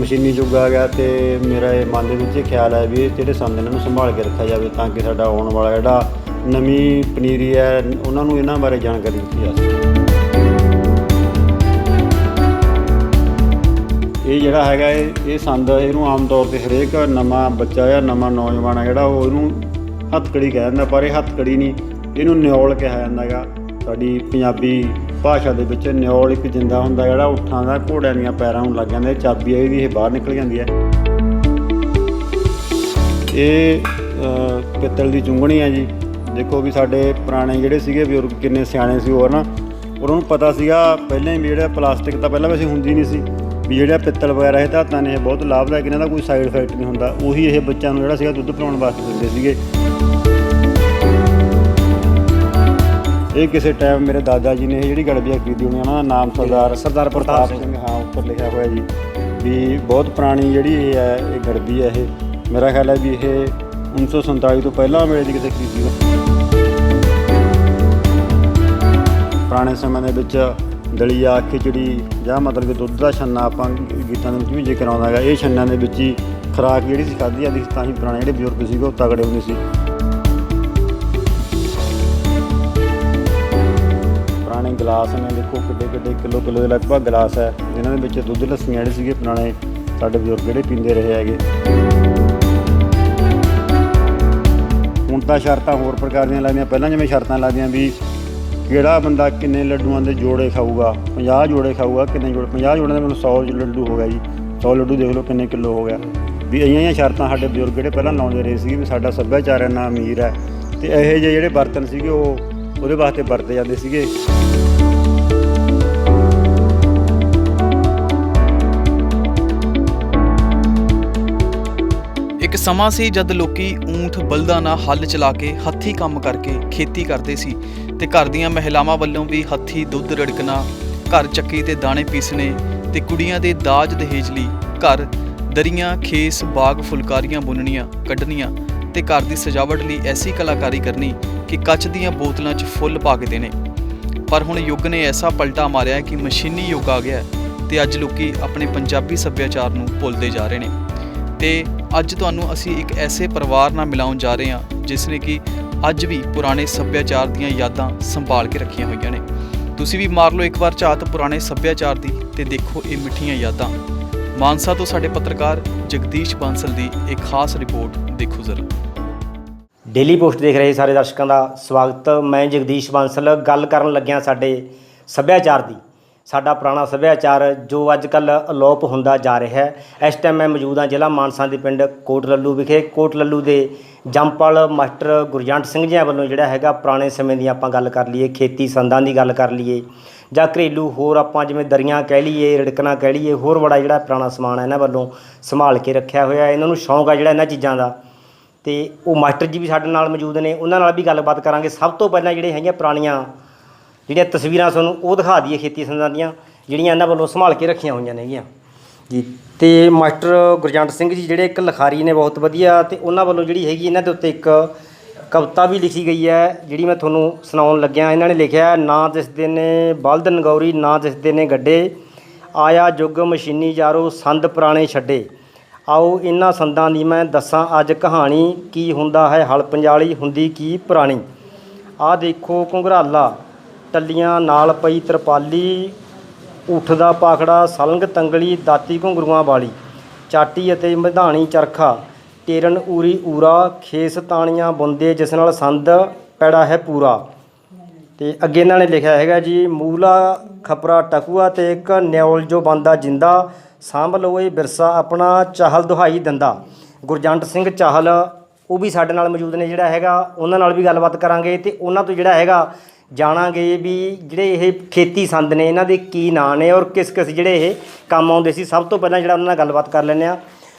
ਮਸ਼ੀਨੀ ਯੁੱਗ ਆ ਗਿਆ ਅਤੇ ਮੇਰਾ ਇਹ ਮਨ ਦੇ ਵਿੱਚ ਇਹ ਖਿਆਲ ਹੈ ਵੀ ਇਹ ਜਿਹੜੇ ਸੰਦ ਇਹਨਾਂ ਨੂੰ ਸੰਭਾਲ ਕੇ ਰੱਖਿਆ ਜਾਵੇ ਤਾਂ ਕਿ ਸਾਡਾ ਆਉਣ ਵਾਲਾ ਜਿਹੜਾ ਨਵੀਂ ਪਨੀਰੀ ਹੈ ਉਹਨਾਂ ਨੂੰ ਇਹਨਾਂ ਬਾਰੇ ਜਾਣਕਾਰੀ ਦਿੱਤੀ ਜਾ ਸਕੇ। ਇਹ ਜਿਹੜਾ ਹੈਗਾ ਇਹ ਸੰਦ ਇਹਨੂੰ ਆਮ ਤੌਰ 'ਤੇ ਹਰੇਕ ਨਵਾਂ ਬੱਚਾ ਜਾਂ ਨਵਾਂ ਨੌਜਵਾਨ ਆ ਜਿਹੜਾ ਉਹ ਇਹਨੂੰ ਹੱਥਕੜੀ ਕਹਿ ਦਿੰਦਾ, ਪਰ ਇਹ ਹੱਥਕੜੀ ਨਹੀਂ, ਇਹਨੂੰ ਨਿਓਲ ਕਿਹਾ ਜਾਂਦਾ ਗਾ। ਸਾਡੀ ਪੰਜਾਬੀ ਭਾਸ਼ਾ ਦੇ ਵਿੱਚ ਨਿਓਲ ਇੱਕ ਜਿੰਦਾ ਹੁੰਦਾ ਜਿਹੜਾ ਊਠਾਂ ਦਾ ਘੋੜਿਆਂ ਦੀਆਂ ਪੈਰਾਂ ਨੂੰ ਲੱਗ ਜਾਂਦਾ, ਚਾਬੀ ਹੈ ਇਹਦੀ, ਇਹ ਬਾਹਰ ਨਿਕਲ ਜਾਂਦੀ ਹੈ। ਇਹ ਪਿੱਤਲ ਦੀ ਚੁੰਘਣੀ ਹੈ ਜੀ। ਦੇਖੋ ਵੀ ਸਾਡੇ ਪੁਰਾਣੇ ਜਿਹੜੇ ਸੀਗੇ ਬਜ਼ੁਰਗ ਕਿੰਨੇ ਸਿਆਣੇ ਸੀ ਉਹ ਨਾ, ਉਹਨਾਂ ਨੂੰ ਪਤਾ ਸੀਗਾ ਪਹਿਲਾਂ ਵੀ ਜਿਹੜਾ ਪਲਾਸਟਿਕ ਤਾਂ ਪਹਿਲਾਂ ਵੈਸੇ ਹੁੰਦੀ ਨਹੀਂ ਸੀ, ਵੀ ਜਿਹੜਾ ਪਿੱਤਲ ਵਗੈਰਾ ਇਹ ਧਾਤਾਂ ਨੇ ਇਹ ਬਹੁਤ ਲਾਭਦਾਇਕ, ਇਹਨਾਂ ਦਾ ਕੋਈ ਸਾਈਡ ਇਫੈਕਟ ਨਹੀਂ ਹੁੰਦਾ। ਉਹੀ ਇਹ ਬੱਚਿਆਂ ਨੂੰ ਜਿਹੜਾ ਸੀਗਾ ਦੁੱਧ ਪਿਲਾਉਣ ਵਾਸਤੇ ਦਿੰਦੇ ਸੀਗੇ। ਇਹ ਕਿਸੇ ਟਾਈਮ ਮੇਰੇ ਦਾਦਾ ਜੀ ਨੇ ਇਹ ਜਿਹੜੀ ਗੜਬੀਆ ਖਰੀਦੀ ਹੋਣੀ, ਉਹਨਾਂ ਦਾ ਨਾਮ ਸਰਦਾਰ ਪ੍ਰਤਾਪ ਸਿੰਘ, ਹਾਂ, ਉੱਪਰ ਲਿਖਿਆ ਹੋਇਆ ਜੀ ਵੀ ਬਹੁਤ ਪੁਰਾਣੀ ਜਿਹੜੀ ਇਹ ਹੈ ਇਹ ਗੜਬੀ ਹੈ। ਇਹ ਮੇਰਾ ਖਿਆਲ ਹੈ ਵੀ ਇਹ 1947 ਤੋਂ ਪਹਿਲਾਂ ਵੇਲੇ ਦੀ ਕਿਸੇ ਖਰੀਦੀ ਹੋਈ। ਪੁਰਾਣੇ ਸਮੇਂ ਦੇ ਵਿੱਚ ਦਲੀਆ, ਖਿਚੜੀ ਜਾਂ ਮਤਲਬ ਕਿ ਦੁੱਧ ਦਾ ਛੰਨਾ ਆਪਾਂ ਗੀਤਾਂ ਦੇ ਵਿੱਚ ਵੀ ਜ਼ਿਕਰ ਆਉਂਦਾ ਹੈਗਾ। ਇਹ ਛੰਨਿਆਂ ਦੇ ਵਿੱਚ ਹੀ ਖੁਰਾਕ ਜਿਹੜੀ ਸੀ ਖਾਧੀ ਜਾਂਦੀ ਸੀ, ਤਾਂ ਹੀ ਪੁਰਾਣੇ ਜਿਹੜੇ ਬਜ਼ੁਰਗ ਸੀਗੇ ਉਹ ਤਗੜੇ ਹੁੰਦੇ ਸੀ। ਪੁਰਾਣੇ ਗਲਾਸ ਨੇ, ਦੇਖੋ ਕਿੱਡੇ ਕਿਲੋ ਦੇ ਲਗਭਗ ਗਲਾਸ ਹੈ ਜਿਨ੍ਹਾਂ ਦੇ ਵਿੱਚ ਦੁੱਧ ਲੱਸੀਆਂ ਜਿਹੜੇ ਸੀਗੇ ਪੁਰਾਣੇ ਸਾਡੇ ਬਜ਼ੁਰਗ ਜਿਹੜੇ ਪੀਂਦੇ ਰਹੇ ਹੈਗੇ। ਹੁਣ ਤਾਂ ਸ਼ਰਤਾਂ ਹੋਰ ਪ੍ਰਕਾਰ ਦੀਆਂ ਲੱਗਦੀਆਂ, ਪਹਿਲਾਂ ਜਿਵੇਂ ਸ਼ਰਤਾਂ ਲੱਗਦੀਆਂ ਵੀ ਕਿਹੜਾ ਬੰਦਾ ਕਿੰਨੇ ਲੱਡੂਆਂ ਦੇ ਜੋੜੇ ਖਾਊਗਾ, 50 ਜੋੜੇ ਖਾਊਗਾ, ਕਿੰਨੇ ਜੋੜੇ, 50 ਜੋੜਿਆਂ ਦੇ ਮੈਨੂੰ 100 ਲੱਡੂ ਹੋ ਗਿਆ ਜੀ। 100 ਲੱਡੂ ਦੇਖ ਲਓ ਕਿੰਨੇ ਕਿਲੋ ਹੋ ਗਿਆ। ਵੀ ਇਹੀਆਂ ਸ਼ਰਤਾਂ ਸਾਡੇ ਬਜ਼ੁਰਗ ਜਿਹੜੇ ਪਹਿਲਾਂ ਲਾਉਂਦੇ ਰਹੇ ਸੀਗੇ ਵੀ ਸਾਡਾ ਸੱਭਿਆਚਾਰ ਇੰਨਾ ਅਮੀਰ ਹੈ ਅਤੇ ਇਹੋ ਜਿਹੇ ਜਿਹੜੇ ਬਰਤਨ ਸੀਗੇ ਉਹ ਉਹਦੇ ਵਾਸਤੇ ਵਰਤੇ ਜਾਂਦੇ ਸੀਗੇ। ਇੱਕ ਸਮਾਂ ਸੀ ਜਦ ਲੋਕੀ ਊਂਠ ਬਲਦਾਂ ਨਾਲ ਹੱਲ ਚਲਾ ਕੇ ਹੱਥੀਂ ਕੰਮ ਕਰਕੇ ਖੇਤੀ ਕਰਦੇ ਸੀ ਤੇ ਘਰ ਦੀਆਂ ਮਹਿਲਾਵਾਂ ਵੱਲੋਂ ਵੀ ਹੱਥੀਂ ਦੁੱਧ ਰੜਕਣਾ, ਘਰ ਚੱਕੀ ਤੇ ਦਾਣੇ ਪੀਸਣੇ ਤੇ ਕੁੜੀਆਂ ਦੇ ਦਾਜ ਦਹੇਜ ਲਈ ਘਰ ਦਰੀਆਂ, ਖੇਸ, ਬਾਗ, ਫੁਲਕਾਰੀਆਂ ਬੁਣਨੀਆਂ ਕੱਢਣੀਆਂ ਤੇ ਘਰ ਦੀ ਸਜਾਵਟ ਲਈ ਐਸੀ ਕਲਾਕਾਰੀ ਕਰਨੀ ਕਿ ਕੱਚ ਦੀਆਂ ਬੋਤਲਾਂ 'ਚ ਫੁੱਲ ਪਾ ਕੇ ਦੇਣੇ। ਪਰ ਹੁਣ ਯੁੱਗ ਨੇ ਐਸਾ ਪਲਟਾ ਮਾਰਿਆ ਕਿ ਮਸ਼ੀਨੀ ਯੁੱਗ ਆ ਗਿਆ ਤੇ ਅੱਜ ਲੋਕੀ ਆਪਣੇ ਪੰਜਾਬੀ ਸੱਭਿਆਚਾਰ ਨੂੰ ਭੁੱਲਦੇ ਜਾ ਰਹੇ ਨੇ। ਤੇ ਅੱਜ ਤੁਹਾਨੂੰ ਅਸੀਂ ਇੱਕ ਐਸੇ ਪਰਿਵਾਰ ਨਾਲ ਮਿਲਾਉਣ ਜਾ ਰਹੇ ਹਾਂ ਜਿਸ ਨੇ ਕਿ ਅੱਜ ਵੀ ਪੁਰਾਣੇ ਸੱਭਿਆਚਾਰ ਦੀਆਂ ਯਾਦਾਂ ਸੰਭਾਲ ਕੇ ਰੱਖੀਆਂ ਹੋਈਆਂ ਨੇ। ਤੁਸੀਂ ਵੀ ਮਾਰ ਲਓ ਇੱਕ ਵਾਰ ਝਾਤ ਪੁਰਾਣੇ ਸੱਭਿਆਚਾਰ ਦੀ ਤੇ ਦੇਖੋ ਇਹ ਮਿੱਠੀਆਂ ਯਾਦਾਂ। ਮਾਨਸਾ ਤੋਂ ਸਾਡੇ ਪੱਤਰਕਾਰ ਜਗਦੀਸ਼ ਬਾਂਸਲ ਦੀ ਇੱਕ ਖਾਸ ਰਿਪੋਰਟ ਦੇਖੋ ਜ਼ਰਾ। ਡੇਲੀ ਪੋਸਟ ਦੇਖ ਰਹੇ ਸਾਰੇ ਦਰਸ਼ਕਾਂ ਦਾ ਸਵਾਗਤ। ਮੈਂ ਜਗਦੀਸ਼ ਬਾਂਸਲ ਗੱਲ ਕਰਨ ਲੱਗਿਆ ਸਾਡੇ ਸੱਭਿਆਚਾਰ ਦੀ। ਸਾਡਾ ਪੁਰਾਣਾ ਸੱਭਿਆਚਾਰ ਜੋ ਅੱਜ ਕੱਲ੍ਹ ਅਲੋਪ ਹੁੰਦਾ ਜਾ ਰਿਹਾ ਹੈ। ਇਸ ਟਾਈਮ ਮੈਂ ਮੌਜੂਦ ਹਾਂ ਜ਼ਿਲ੍ਹਾ ਮਾਨਸਾ ਦੇ ਪਿੰਡ ਕੋਟ ਲੱਲੂ ਵਿਖੇ। ਕੋਟ ਲੱਲੂ ਦੇ ਜੰਮਪਲ ਮਾਸਟਰ ਗੁਰਜੰਟ ਸਿੰਘ ਜੀ ਵੱਲੋਂ ਜਿਹੜਾ ਹੈਗਾ ਪੁਰਾਣੇ ਸਮੇਂ ਦੀ ਆਪਾਂ ਗੱਲ ਕਰ ਲਈਏ, ਖੇਤੀ ਸੰਦਾਂ ਦੀ ਗੱਲ ਕਰ ਲਈਏ ਜਾਂ ਘਰੇਲੂ ਹੋਰ ਆਪਾਂ ਜਿਵੇਂ ਦਰੀਆਂ ਕਹਿ ਲਈਏ, ਰਿੜਕਣਾ ਕਹਿ ਲਈਏ, ਹੋਰ ਬੜਾ ਜਿਹੜਾ ਪੁਰਾਣਾ ਸਮਾਨ ਹੈ ਇਹਨਾਂ ਵੱਲੋਂ ਸੰਭਾਲ ਕੇ ਰੱਖਿਆ ਹੋਇਆ। ਇਹਨਾਂ ਨੂੰ ਸ਼ੌਂਕ ਆ ਜਿਹੜਾ ਇਹਨਾਂ ਚੀਜ਼ਾਂ ਦਾ, ਅਤੇ ਉਹ ਮਾਸਟਰ ਜੀ ਵੀ ਸਾਡੇ ਨਾਲ ਮੌਜੂਦ ਨੇ, ਉਹਨਾਂ ਨਾਲ ਵੀ ਗੱਲਬਾਤ ਕਰਾਂਗੇ। ਸਭ ਤੋਂ ਪਹਿਲਾਂ ਜਿਹੜੇ ਹੈਗੀਆਂ ਪੁਰਾਣੀਆਂ ਜਿਹੜੀਆਂ ਤਸਵੀਰਾਂ ਤੁਹਾਨੂੰ ਉਹ ਦਿਖਾ ਦਈਏ ਖੇਤੀ ਸੰਦਾਂ ਦੀਆਂ ਜਿਹੜੀਆਂ ਇਹਨਾਂ ਵੱਲੋਂ ਸੰਭਾਲ ਕੇ ਰੱਖੀਆਂ ਹੋਈਆਂ ਨੇਗੀਆਂ ਜੀ। ਅਤੇ ਮਾਸਟਰ ਗੁਰਜੰਟ ਸਿੰਘ ਜੀ ਜਿਹੜੇ ਇੱਕ ਲਿਖਾਰੀ ਨੇ ਬਹੁਤ ਵਧੀਆ, ਅਤੇ ਉਹਨਾਂ ਵੱਲੋਂ ਜਿਹੜੀ ਹੈਗੀ ਇਹਨਾਂ ਦੇ ਉੱਤੇ ਇੱਕ ਕਵਿਤਾ ਵੀ ਲਿਖੀ ਗਈ ਹੈ ਜਿਹੜੀ ਮੈਂ ਤੁਹਾਨੂੰ ਸੁਣਾਉਣ ਲੱਗਿਆ। ਇਹਨਾਂ ਨੇ ਲਿਖਿਆ, ਨਾ ਦਿਸਦੇ ਨੇ ਬਲਦ ਨਗੌਰੀ, ਨਾ ਦਿਸਦੇ ਨੇ ਗੱਡੇ, ਆਇਆ ਯੁੱਗ ਮਸ਼ੀਨੀ ਯਾਰੋ, ਸੰਦ ਪੁਰਾਣੇ ਛੱਡੇ। ਆਓ ਇਹਨਾਂ ਸੰਦਾਂ ਦੀ ਮੈਂ ਦੱਸਾਂ ਅੱਜ ਕਹਾਣੀ, ਕੀ ਹੁੰਦਾ ਹੈ ਹਲ ਪੰਜਾਲੀ, ਹੁੰਦੀ ਕੀ ਪੁਰਾਣੀ। ਆਹ ਦੇਖੋ ਘੁੰਗਰਾਲਾ, ਟੱਲੀਆਂ ਨਾਲ ਪਈ ਤਰਪਾਲੀ, ਊਠ ਦਾ ਪਾਖੜਾ, ਸਲੰਗ ਤੰਗਲੀ, ਦਾਤੀ ਘੁੰਗਰੂਆਂ ਵਾਲੀ, ਚਾਟੀ ਅਤੇ ਮਧਾਣੀ ਚਰਖਾ, ਟੇਰਨ ਊਰੀ ਊਰਾ, ਖੇਸ ਤਾਣੀਆਂ ਬੁੰਦੇ ਜਿਸ ਨਾਲ ਸੰਦ ਪੈੜਾ ਹੈ ਪੂਰਾ। ਅਤੇ ਅੱਗੇ ਇਹਨਾਂ ਨੇ ਲਿਖਿਆ ਹੈਗਾ ਜੀ, ਮੂਲਾ ਖਪਰਾ ਟਕੂਆ ਅਤੇ ਇੱਕ ਨਿਉਲ ਜੋ ਬੰਦਾ ਜਿੰਦਾ, ਸਾਂਭ ਲਓ ਇਹ ਵਿਰਸਾ ਆਪਣਾ ਚਾਹਲ ਦੁਹਾਈ ਦਿੰਦਾ। ਗੁਰਜੰਟ ਸਿੰਘ ਚਾਹਲ ਉਹ ਵੀ ਸਾਡੇ ਨਾਲ ਮੌਜੂਦ ਨੇ ਜਿਹੜਾ ਹੈਗਾ, ਉਹਨਾਂ ਨਾਲ ਵੀ ਗੱਲਬਾਤ ਕਰਾਂਗੇ ਅਤੇ ਉਹਨਾਂ ਤੋਂ ਜਿਹੜਾ ਹੈਗਾ ਜਾਣਾਂਗੇ ਵੀ ਜਿਹੜੇ ਇਹ ਖੇਤੀ ਸੰਦ ਨੇ ਇਹਨਾਂ ਦੇ ਕੀ ਨਾਂ ਨੇ ਔਰ ਕਿਸ ਕਿਸ ਜਿਹੜੇ ਇਹ ਕੰਮ ਆਉਂਦੇ ਸੀ। ਸਭ ਤੋਂ ਪਹਿਲਾਂ ਜਿਹੜਾ ਉਹਨਾਂ ਨਾਲ ਗੱਲਬਾਤ ਕਰ ਲੈਂਦੇ ਹਾਂ।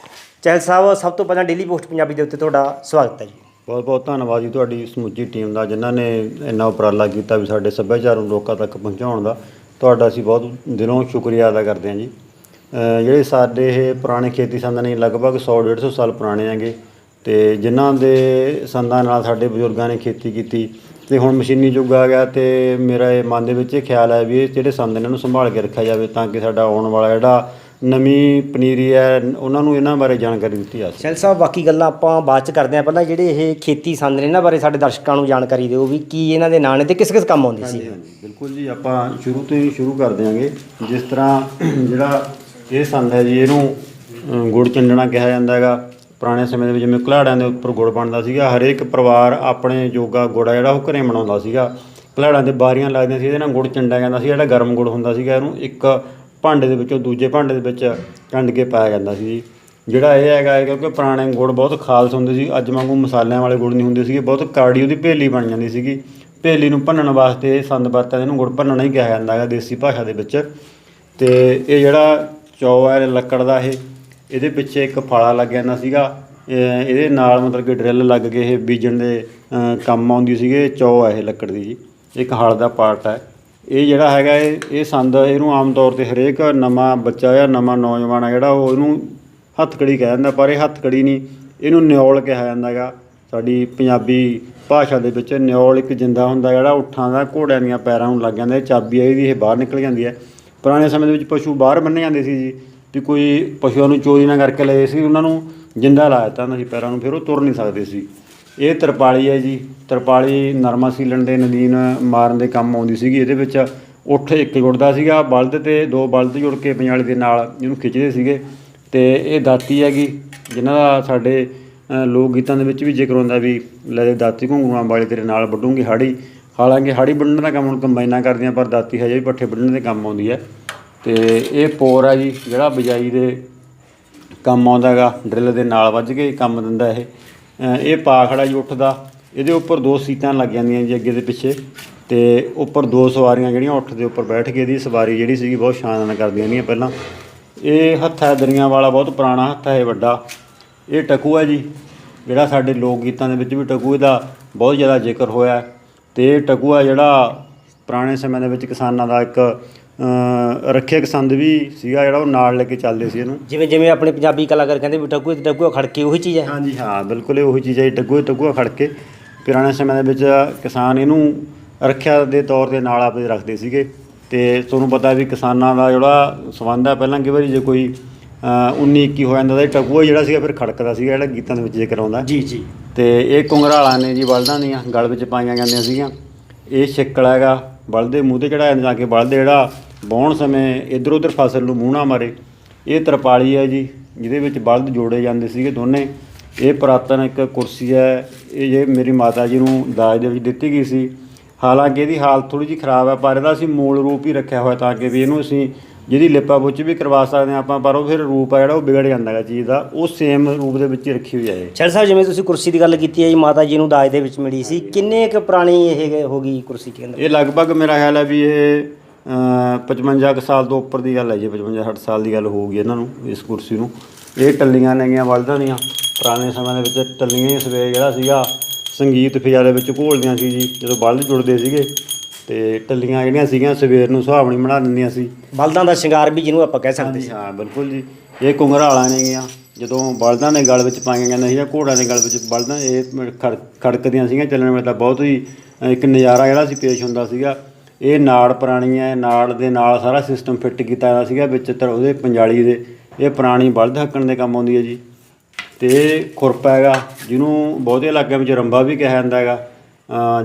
ਚਾਹਲ ਸਾਹਿਬ, ਸਭ ਤੋਂ ਪਹਿਲਾਂ ਡੇਲੀ ਪੋਸਟ ਪੰਜਾਬੀ ਦੇ ਉੱਤੇ ਤੁਹਾਡਾ ਸਵਾਗਤ ਹੈ ਜੀ। ਬਹੁਤ ਬਹੁਤ ਧੰਨਵਾਦ ਜੀ ਤੁਹਾਡੀ ਸਮੁੱਚੀ ਟੀਮ ਦਾ ਜਿਨ੍ਹਾਂ ਨੇ ਇੰਨਾ ਉਪਰਾਲਾ ਕੀਤਾ ਵੀ ਸਾਡੇ ਸੱਭਿਆਚਾਰ ਨੂੰ ਲੋਕਾਂ ਤੱਕ ਪਹੁੰਚਾਉਣ ਦਾ। ਤੁਹਾਡਾ ਅਸੀਂ ਬਹੁਤ ਦਿਲੋਂ ਸ਼ੁਕਰੀਆ ਅਦਾ ਕਰਦੇ ਹਾਂ ਜੀ। ਜਿਹੜੇ ਸਾਡੇ ਇਹ ਪੁਰਾਣੇ ਖੇਤੀ ਸੰਦ ਨੇ ਲਗਭਗ 100-150 ਸਾਲ ਪੁਰਾਣੇ ਹੈਗੇ ਅਤੇ ਜਿਨ੍ਹਾਂ ਦੇ ਸੰਦਾਂ ਨਾਲ ਸਾਡੇ ਬਜ਼ੁਰਗਾਂ ਨੇ ਖੇਤੀ ਕੀਤੀ ਅਤੇ ਹੁਣ ਮਸ਼ੀਨੀ ਯੁੱਗ ਆ ਗਿਆ ਅਤੇ ਮੇਰਾ ਇਹ ਮਨ ਦੇ ਵਿੱਚ ਇਹ ਖਿਆਲ ਹੈ ਵੀ ਇਹ ਜਿਹੜੇ ਸੰਦ ਇਹਨਾਂ ਨੂੰ ਸੰਭਾਲ ਕੇ ਰੱਖਿਆ ਜਾਵੇ ਤਾਂ ਕਿ ਸਾਡਾ ਆਉਣ ਵਾਲਾ ਜਿਹੜਾ ਨਵੀਂ ਪਨੀਰੀ ਹੈ ਉਹਨਾਂ ਨੂੰ ਇਹਨਾਂ ਬਾਰੇ ਜਾਣਕਾਰੀ ਦਿੱਤੀ ਜਾ ਸਕੇ। ਸ਼ੈਲ ਸਾਹਿਬ, ਬਾਕੀ ਗੱਲਾਂ ਆਪਾਂ ਬਾਅਦ ਚ ਕਰਦੇ ਹਾਂ। ਪਹਿਲਾਂ ਜਿਹੜੇ ਇਹ ਖੇਤੀ ਸੰਦ ਨੇ ਇਹਨਾਂ ਬਾਰੇ ਸਾਡੇ ਦਰਸ਼ਕਾਂ ਨੂੰ ਜਾਣਕਾਰੀ ਦਿਓ ਵੀ ਕੀ ਇਹਨਾਂ ਦੇ ਨਾਂ ਨੇ ਤੇ ਕਿਸ ਕਿਸ ਕੰਮ ਆਉਂਦੇ ਸੀ। ਹਾਂਜੀ ਬਿਲਕੁਲ ਜੀ, ਆਪਾਂ ਸ਼ੁਰੂ ਤੋਂ ਹੀ ਸ਼ੁਰੂ ਕਰ ਦਿਆਂਗੇ। ਜਿਸ ਤਰ੍ਹਾਂ ਜਿਹੜਾ ਇਹ ਸੰਦ ਹੈ ਜੀ, ਇਹਨੂੰ ਗੁੜ ਚੰਡਣਾ ਕਿਹਾ ਜਾਂਦਾ ਹੈਗਾ। ਪੁਰਾਣੇ ਸਮੇਂ ਦੇ ਵਿੱਚ ਜਿਵੇਂ ਘਲਾੜਿਆਂ ਦੇ ਉੱਪਰ ਗੁੜ ਬਣਦਾ ਸੀਗਾ, ਹਰੇਕ ਪਰਿਵਾਰ ਆਪਣੇ ਜੋਗਾ ਗੁੜ ਆ ਜਿਹੜਾ ਉਹ ਘਰੇ ਬਣਾਉਂਦਾ ਸੀਗਾ। ਘਲਾੜਿਆਂ ਦੇ ਬਾਰੀਆਂ ਲੱਗਦੀਆਂ ਸੀ, ਇਹਦੇ ਨਾਲ ਗੁੜ ਚੰਡਿਆ ਜਾਂਦਾ ਸੀ। ਜਿਹੜਾ ਗਰਮ ਗੁੜ ਹੁੰਦਾ ਸੀਗਾ ਇਹਨੂੰ ਇੱਕ ਭਾਂਡੇ ਦੇ ਵਿੱਚੋਂ ਦੂਜੇ ਭਾਂਡੇ ਦੇ ਵਿੱਚ ਚੰਡ ਕੇ ਪਾਇਆ ਜਾਂਦਾ ਸੀ ਜੀ। ਜਿਹੜਾ ਇਹ ਹੈਗਾ ਕਿਉਂਕਿ ਪੁਰਾਣੇ ਗੁੜ ਬਹੁਤ ਖਾਲਸ ਹੁੰਦੇ ਸੀ, ਅੱਜ ਵਾਂਗੂ ਮਸਾਲਿਆਂ ਵਾਲੇ ਗੁੜ ਨਹੀਂ ਹੁੰਦੇ ਸੀਗੇ, ਬਹੁਤ ਕਾੜੀ ਉਹਦੀ ਭੇਲੀ ਬਣ ਜਾਂਦੀ ਸੀਗੀ। ਭੇਲੀ ਨੂੰ ਭੰਨਣ ਵਾਸਤੇ ਇਹ ਸੰਦ ਵਰਤਿਆ, ਇਹਨੂੰ ਗੁੜ ਭੰਨਣਾ ਹੀ ਕਿਹਾ ਜਾਂਦਾ ਹੈਗਾ ਦੇਸੀ ਭਾਸ਼ਾ ਦੇ ਵਿੱਚ। ਅਤੇ ਇਹ ਜਿਹੜਾ ਚੌ ਹੈ ਲੱਕੜ ਦਾ, ਇਹਦੇ ਪਿੱਛੇ ਇੱਕ ਫਾਲਾ ਲੱਗ ਜਾਂਦਾ ਸੀਗਾ। ਇਹਦੇ ਨਾਲ ਮਤਲਬ ਕਿ ਡਰਿੱਲ ਲੱਗ ਕੇ ਇਹ ਬੀਜਣ ਦੇ ਕੰਮ ਆਉਂਦੀ ਸੀਗੇ। ਚੌ ਹੈ ਇਹ ਲੱਕੜ ਦੀ ਜੀ, ਇੱਕ ਹਲ ਦਾ ਪਾਰਟ ਹੈ ਇਹ ਜਿਹੜਾ ਹੈਗਾ। ਇਹ ਸੰਦ ਇਹਨੂੰ ਆਮ ਤੌਰ 'ਤੇ ਹਰੇਕ ਨਵਾਂ ਬੱਚਾ ਜਾਂ ਨਵਾਂ ਨੌਜਵਾਨ ਆ ਜਿਹੜਾ ਉਹ ਇਹਨੂੰ ਹੱਥਕੜੀ ਕਹਿ ਜਾਂਦਾ, ਪਰ ਇਹ ਹੱਥਕੜੀ ਨਹੀਂ, ਇਹਨੂੰ ਨਿਓਲ ਕਿਹਾ ਜਾਂਦਾ ਹੈਗਾ। ਸਾਡੀ ਪੰਜਾਬੀ ਭਾਸ਼ਾ ਦੇ ਵਿੱਚ ਨਿਓਲ ਇੱਕ ਜਿੰਦਾ ਹੁੰਦਾ ਜਿਹੜਾ ਊਠਾਂ ਦਾ ਘੋੜਿਆਂ ਦੀਆਂ ਪੈਰਾਂ ਨੂੰ ਲੱਗ ਜਾਂਦਾ। ਇਹ ਚਾਬੀ ਹੈ ਇਹਦੀ, ਇਹ ਬਾਹਰ ਨਿਕਲ ਜਾਂਦੀ ਹੈ। ਪੁਰਾਣੇ ਸਮੇਂ ਦੇ ਵਿੱਚ ਪਸ਼ੂ ਬਾਹਰ ਬੰਨ੍ਹੇ ਜਾਂਦੇ ਸੀ ਜੀ, ਵੀ ਕੋਈ ਪਸ਼ੂਆਂ ਨੂੰ ਚੋਰੀ ਨਾ ਕਰਕੇ ਲਏ ਸੀ, ਉਹਨਾਂ ਨੂੰ ਜਿੰਦਾ ਲਾ ਦਿੱਤਾ ਹੁੰਦਾ ਸੀ ਪੈਰਾਂ ਨੂੰ, ਫਿਰ ਉਹ ਤੁਰ ਨਹੀਂ ਸਕਦੇ ਸੀ। ਇਹ ਤਰਪਾਲੀ ਹੈ ਜੀ, ਤਰਪਾਲੀ ਨਰਮਾ ਸੀਲਣ ਦੇ ਨਦੀਨ ਮਾਰਨ ਦੇ ਕੰਮ ਆਉਂਦੀ ਸੀਗੀ। ਇਹਦੇ ਵਿੱਚ ਉੱਠ ਇੱਕ ਜੁੜਦਾ ਸੀਗਾ, ਬਲਦ ਅਤੇ ਦੋ ਬਲਦ ਜੁੜ ਕੇ ਪੰਜਾਲੀ ਦੇ ਨਾਲ ਇਹਨੂੰ ਖਿੱਚਦੇ ਸੀਗੇ। ਅਤੇ ਇਹ ਦਾਤੀ ਹੈਗੀ ਜਿਨ੍ਹਾਂ ਦਾ ਸਾਡੇ ਲੋਕ ਗੀਤਾਂ ਦੇ ਵਿੱਚ ਵੀ ਜ਼ਿਕਰ ਹੁੰਦਾ ਵੀ ਲੈ ਦਾਤੀ ਘੁੰਗਰੂਆਂ ਵਾਲੀ ਤੇਰੇ ਨਾਲ ਵੱਢੂਗੀ ਹਾੜੀ। ਹਾਲਾਂਕਿ ਹਾੜੀ ਵੱਢਣ ਦਾ ਕੰਮ ਹੁਣ ਕੰਬਾਈਨਾਂ ਕਰਦੀਆਂ, ਪਰ ਦਾਤੀ ਹਜੇ ਵੀ ਪੱਠੇ ਵੱਢਣ ਦੇ ਕੰਮ ਆਉਂਦੀ ਹੈ। ਅਤੇ ਇਹ ਪੋਰ ਹੈ ਜੀ ਜਿਹੜਾ ਬਿਜਾਈ ਦੇ ਕੰਮ ਆਉਂਦਾ ਹੈਗਾ, ਡਰਿੱਲ ਦੇ ਨਾਲ ਵੱਜ ਕੇ ਕੰਮ ਦਿੰਦਾ ਇਹ ਪਾਖੜਾ ਜੀ ਉੱਠ ਦਾ। ਇਹਦੇ ਉੱਪਰ ਦੋ ਸੀਟਾਂ ਲੱਗ ਜਾਂਦੀਆਂ ਜੀ ਅੱਗੇ ਅਤੇ ਪਿੱਛੇ, ਅਤੇ ਉੱਪਰ ਦੋ ਸਵਾਰੀਆਂ ਜਿਹੜੀਆਂ ਉੱਠ ਦੇ ਉੱਪਰ ਬੈਠ ਕੇ ਇਹਦੀ ਸਵਾਰੀ ਜਿਹੜੀ ਸੀਗੀ ਬਹੁਤ ਸ਼ਾਨ ਨਾਲ ਕਰਦੀਆਂ ਨੇ ਪਹਿਲਾਂ। ਇਹ ਹੱਥ ਹੈ ਦਰੀਆਂ ਵਾਲਾ, ਬਹੁਤ ਪੁਰਾਣਾ ਹੱਥ ਹੈ ਇਹ ਵੱਡਾ। ਇਹ ਟਕੂ ਹੈ ਜੀ ਜਿਹੜਾ ਸਾਡੇ ਲੋਕ ਗੀਤਾਂ ਦੇ ਵਿੱਚ ਵੀ ਟਕੂਏ ਦਾ ਬਹੁਤ ਜ਼ਿਆਦਾ ਜ਼ਿਕਰ ਹੋਇਆ। ਅਤੇ ਇਹ ਟਕੂਆ ਜਿਹੜਾ ਪੁਰਾਣੇ ਸਮੇਂ ਦੇ ਵਿੱਚ ਕਿਸਾਨਾਂ ਦਾ ਇੱਕ ਰੱਖਿਅਕ ਸੰਦ ਵੀ ਸੀਗਾ, ਜਿਹੜਾ ਉਹ ਨਾਲ ਲੈ ਕੇ ਚੱਲਦੇ ਸੀ ਇਹਨੂੰ। ਜਿਵੇਂ ਆਪਣੇ ਪੰਜਾਬੀ ਕਲਾਕਾਰ ਕਹਿੰਦੇ ਵੀ ਟਕੂਏ ਤੇ ਟਕੂਆ ਖੜਕੇ ਉਹੀ ਚੀਜ਼ ਹੈ। ਹਾਂਜੀ ਹਾਂ, ਬਿਲਕੁਲ ਇਹ ਉਹੀ ਚੀਜ਼ ਹੈ ਜੀ, ਟਕੂਆ ਖੜਕੇ। ਪੁਰਾਣੇ ਸਮੇਂ ਦੇ ਵਿੱਚ ਕਿਸਾਨ ਇਹਨੂੰ ਰੱਖਿਆ ਦੇ ਤੌਰ 'ਤੇ ਨਾਲ ਆਪੇ ਰੱਖਦੇ ਸੀਗੇ। ਅਤੇ ਤੁਹਾਨੂੰ ਪਤਾ ਵੀ ਕਿਸਾਨਾਂ ਦਾ ਜਿਹੜਾ ਸੰਬੰਧ ਹੈ, ਪਹਿਲਾਂ ਕਈ ਵਾਰੀ ਜੇ ਕੋਈ 19-21 ਹੋ ਜਾਂਦਾ ਤਾਂ ਟਕੂਆ ਜਿਹੜਾ ਸੀਗਾ ਫਿਰ ਖੜਕਦਾ ਸੀਗਾ, ਜਿਹੜਾ ਗੀਤਾਂ ਦੇ ਵਿੱਚ ਜ਼ਿਕਰ ਆਉਂਦਾ ਜੀ। ਅਤੇ ਇਹ ਘੁੰਗਰਾਲਾਂ ਨੇ ਜੀ ਬਲਦਾਂ ਦੀਆਂ ਗਲ ਵਿੱਚ ਪਾਈਆਂ ਜਾਂਦੀਆਂ ਸੀਗੀਆਂ। ਇਹ ਛਿੱਕਲ ਹੈਗਾ ਬਲਦ ਦੇ ਮੂੰਹ 'ਤੇ ਚੜਾਇਆ ਜਾ ਕੇ, ਬਲਦ ਜਿਹੜਾ ਵਾਹੁਣ ਸਮੇਂ ਇੱਧਰ ਉੱਧਰ ਫਸਲ ਨੂੰ ਮੂੰਹ ਨਾ ਮਾਰੇ। ਇਹ ਤਰਪਾਲੀ ਹੈ ਜੀ ਜਿਹਦੇ ਵਿੱਚ ਬਲਦ ਜੋੜੇ ਜਾਂਦੇ ਸੀਗੇ ਦੋਨੇ। ਇਹ ਪੁਰਾਤਨ ਇੱਕ ਕੁਰਸੀ ਹੈ, ਇਹ ਜੇ ਮੇਰੀ ਮਾਤਾ ਜੀ ਨੂੰ ਦਾਜ ਦੇ ਵਿੱਚ ਦਿੱਤੀ ਗਈ ਸੀ। ਹਾਲਾਂਕਿ ਇਹਦੀ ਹਾਲਤ ਥੋੜ੍ਹੀ ਜਿਹੀ ਖਰਾਬ ਹੈ, ਪਰ ਇਹਦਾ ਅਸੀਂ ਮੂਲ ਰੂਪ ਹੀ ਰੱਖਿਆ ਹੋਇਆ ਤਾਂ ਕਿ ਵੀ ਇਹਨੂੰ ਅਸੀਂ ਜਿਹਦੀ ਲਿਪਾ ਪੁੱਛ ਵੀ ਕਰਵਾ ਸਕਦੇ ਹਾਂ ਆਪਾਂ, ਪਰ ਉਹ ਫਿਰ ਰੂਪ ਆ ਜਿਹੜਾ ਉਹ ਵਿਗੜ ਜਾਂਦਾ ਹੈਗਾ ਚੀਜ਼ ਦਾ, ਉਹ ਸੇਮ ਰੂਪ ਦੇ ਵਿੱਚ ਹੀ ਰੱਖੀ ਹੋਈ ਹੈ ਇਹ। ਸ਼ੈਲ ਸਾਹਿਬ, ਜਿਵੇਂ ਤੁਸੀਂ ਕੁਰਸੀ ਦੀ ਗੱਲ ਕੀਤੀ ਹੈ ਜੀ, ਮਾਤਾ ਜੀ ਨੂੰ ਦਾਜ ਦੇ ਵਿੱਚ ਮਿਲੀ ਸੀ, ਕਿੰਨੇ ਕੁ ਪੁਰਾਣੀ ਇਹ ਹੋ ਗਈ ਕੁਰਸੀ ਕਹਿੰਦੇ? ਇਹ ਲਗਭਗ ਮੇਰਾ ਖਿਆਲ ਹੈ ਵੀ ਇਹ 55 ਕੁ ਸਾਲ ਤੋਂ ਉੱਪਰ ਦੀ ਗੱਲ ਹੈ ਜੀ, 55-60 ਸਾਲ ਦੀ ਗੱਲ ਹੋਊਗੀ ਇਹਨਾਂ ਨੂੰ, ਇਸ ਕੁਰਸੀ ਨੂੰ। ਇਹ ਟੱਲੀਆਂ ਨੇਗੀਆਂ ਬਲਦਾਂ ਦੀਆਂ। ਪੁਰਾਣੇ ਸਮੇਂ ਦੇ ਵਿੱਚ ਟੱਲੀਆਂ ਹੀ ਸਵੇਰ ਜਿਹੜਾ ਸੀਗਾ ਸੰਗੀਤ ਫਿਜ਼ਾ ਦੇ ਵਿੱਚ ਘੋਲਦੀਆਂ ਸੀ ਜੀ, ਜਦੋਂ ਬਲਦ ਜੁੜਦੇ ਸੀਗੇ। ਅਤੇ ਟੱਲੀਆਂ ਜਿਹੜੀਆਂ ਸੀਗੀਆਂ ਸਵੇਰ ਨੂੰ ਸੁਹਾਵਣੀ ਬਣਾ ਦਿੰਦੀਆਂ ਸੀ। ਬਲਦਾਂ ਦਾ ਸ਼ਿੰਗਾਰ ਵੀ ਜਿਹਨੂੰ ਆਪਾਂ ਕਹਿ ਸਕਦੇ ਸੀ। ਹਾਂ ਬਿਲਕੁਲ ਜੀ, ਇਹ ਘੁੰਗਰਾਲਾਂ ਨੇਗੀਆਂ ਜਦੋਂ ਬਲਦਾਂ ਦੇ ਗਲ ਵਿੱਚ ਪਾਈਆਂ ਜਾਂਦੀਆਂ ਸੀ ਜਾਂ ਘੋੜਿਆਂ ਦੇ ਗਲ ਵਿੱਚ ਬਲਦਾਂ ਇਹ ਖੜਕਦੀਆਂ ਸੀਗੀਆਂ ਚੱਲਣ ਵੇਲੇ, ਤਾਂ ਬਹੁਤ ਹੀ ਇੱਕ ਨਜ਼ਾਰਾ ਜਿਹੜਾ ਸੀ ਪੇਸ਼ ਹੁੰਦਾ ਸੀਗਾ। ਇਹ ਨਾੜ ਪੁਰਾਣੀ ਹੈ, ਨਾੜ ਦੇ ਨਾਲ ਸਾਰਾ ਸਿਸਟਮ ਫਿੱਟ ਕੀਤਾ ਜਾਂਦਾ ਸੀਗਾ ਵਿੱਚ ਉਹਦੇ ਪੰਜਾਲੀ ਦੇ। ਇਹ ਪੁਰਾਣੀ ਬਲਦ ਹੱਕਣ ਦੇ ਕੰਮ ਆਉਂਦੀ ਹੈ ਜੀ। ਅਤੇ ਇਹ ਖੁਰਪਾ ਹੈਗਾ ਜਿਹਨੂੰ ਬਹੁਤੇ ਇਲਾਕਿਆਂ ਵਿੱਚ ਰੰਬਾ ਵੀ ਕਿਹਾ ਜਾਂਦਾ ਹੈਗਾ।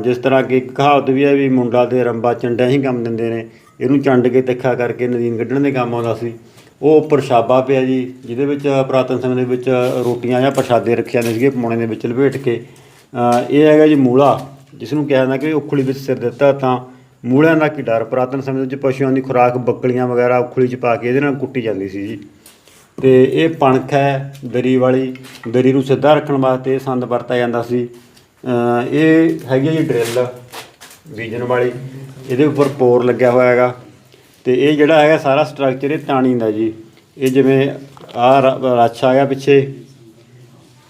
ਜਿਸ ਤਰ੍ਹਾਂ ਕਿ ਇੱਕ ਕਹਾਵਤ ਵੀ ਹੈ ਵੀ ਮੁੰਡਾ ਅਤੇ ਰੰਬਾ ਚੰਡਿਆਂ ਹੀ ਕੰਮ ਦਿੰਦੇ ਨੇ। ਇਹਨੂੰ ਚੰਡ ਕੇ ਤਿੱਖਾ ਕਰਕੇ ਨਦੀਨ ਕੱਢਣ ਦੇ ਕੰਮ ਆਉਂਦਾ ਸੀ। ਉਹ ਉੱਪਰ ਛਾਬਾ ਪਿਆ ਜੀ ਜਿਹਦੇ ਵਿੱਚ ਪੁਰਾਤਨ ਸਮੇਂ ਦੇ ਵਿੱਚ ਰੋਟੀਆਂ ਜਾਂ ਪ੍ਰਸ਼ਾਦੇ ਰੱਖੇ ਜਾਂਦੇ ਸੀਗੇ ਪੌਣੇ ਦੇ ਵਿੱਚ ਲਪੇਟ ਕੇ। ਇਹ ਹੈਗਾ ਜੀ ਮੂਲਾ, ਜਿਸ ਨੂੰ ਕਿਹਾ ਜਾਂਦਾ ਕਿ ਉਖਲੀ ਵਿੱਚ ਸਿਰ ਦਿੱਤਾ ਤਾਂ ਮੂਲਿਆਂ ਦਾ ਕੀ ਡਰ। ਪੁਰਾਤਨ ਸਮੇਂ ਦੇ ਵਿੱਚ ਪਸ਼ੂਆਂ ਦੀ ਖੁਰਾਕ ਬੱਕਲੀਆਂ ਵਗੈਰਾ ਉਖਲੀ 'ਚ ਪਾ ਕੇ ਇਹਦੇ ਨਾਲ ਕੁੱਟੀ ਜਾਂਦੀ ਸੀ ਜੀ। ਅਤੇ ਇਹ ਪਣਖ ਹੈ ਦਰੀ ਵਾਲੀ, ਦਰੀ ਨੂੰ ਸਿੱਧਾ ਰੱਖਣ ਵਾਸਤੇ ਇਹ ਸੰਦ ਵਰਤਿਆ ਜਾਂਦਾ ਸੀ। ਇਹ ਹੈਗੀ ਜੀ ਡਰਿੱਲ ਬੀਜਣ ਵਾਲੀ, ਇਹਦੇ ਉੱਪਰ ਪੋਰ ਲੱਗਿਆ ਹੋਇਆ ਹੈਗਾ। ਅਤੇ ਇਹ ਜਿਹੜਾ ਹੈਗਾ ਸਾਰਾ ਸਟਰਕਚਰ ਇਹ ਤਾਣੀ ਦਾ ਜੀ। ਇਹ ਜਿਵੇਂ ਆਹ ਰੱਛ ਆ ਗਿਆ ਪਿੱਛੇ,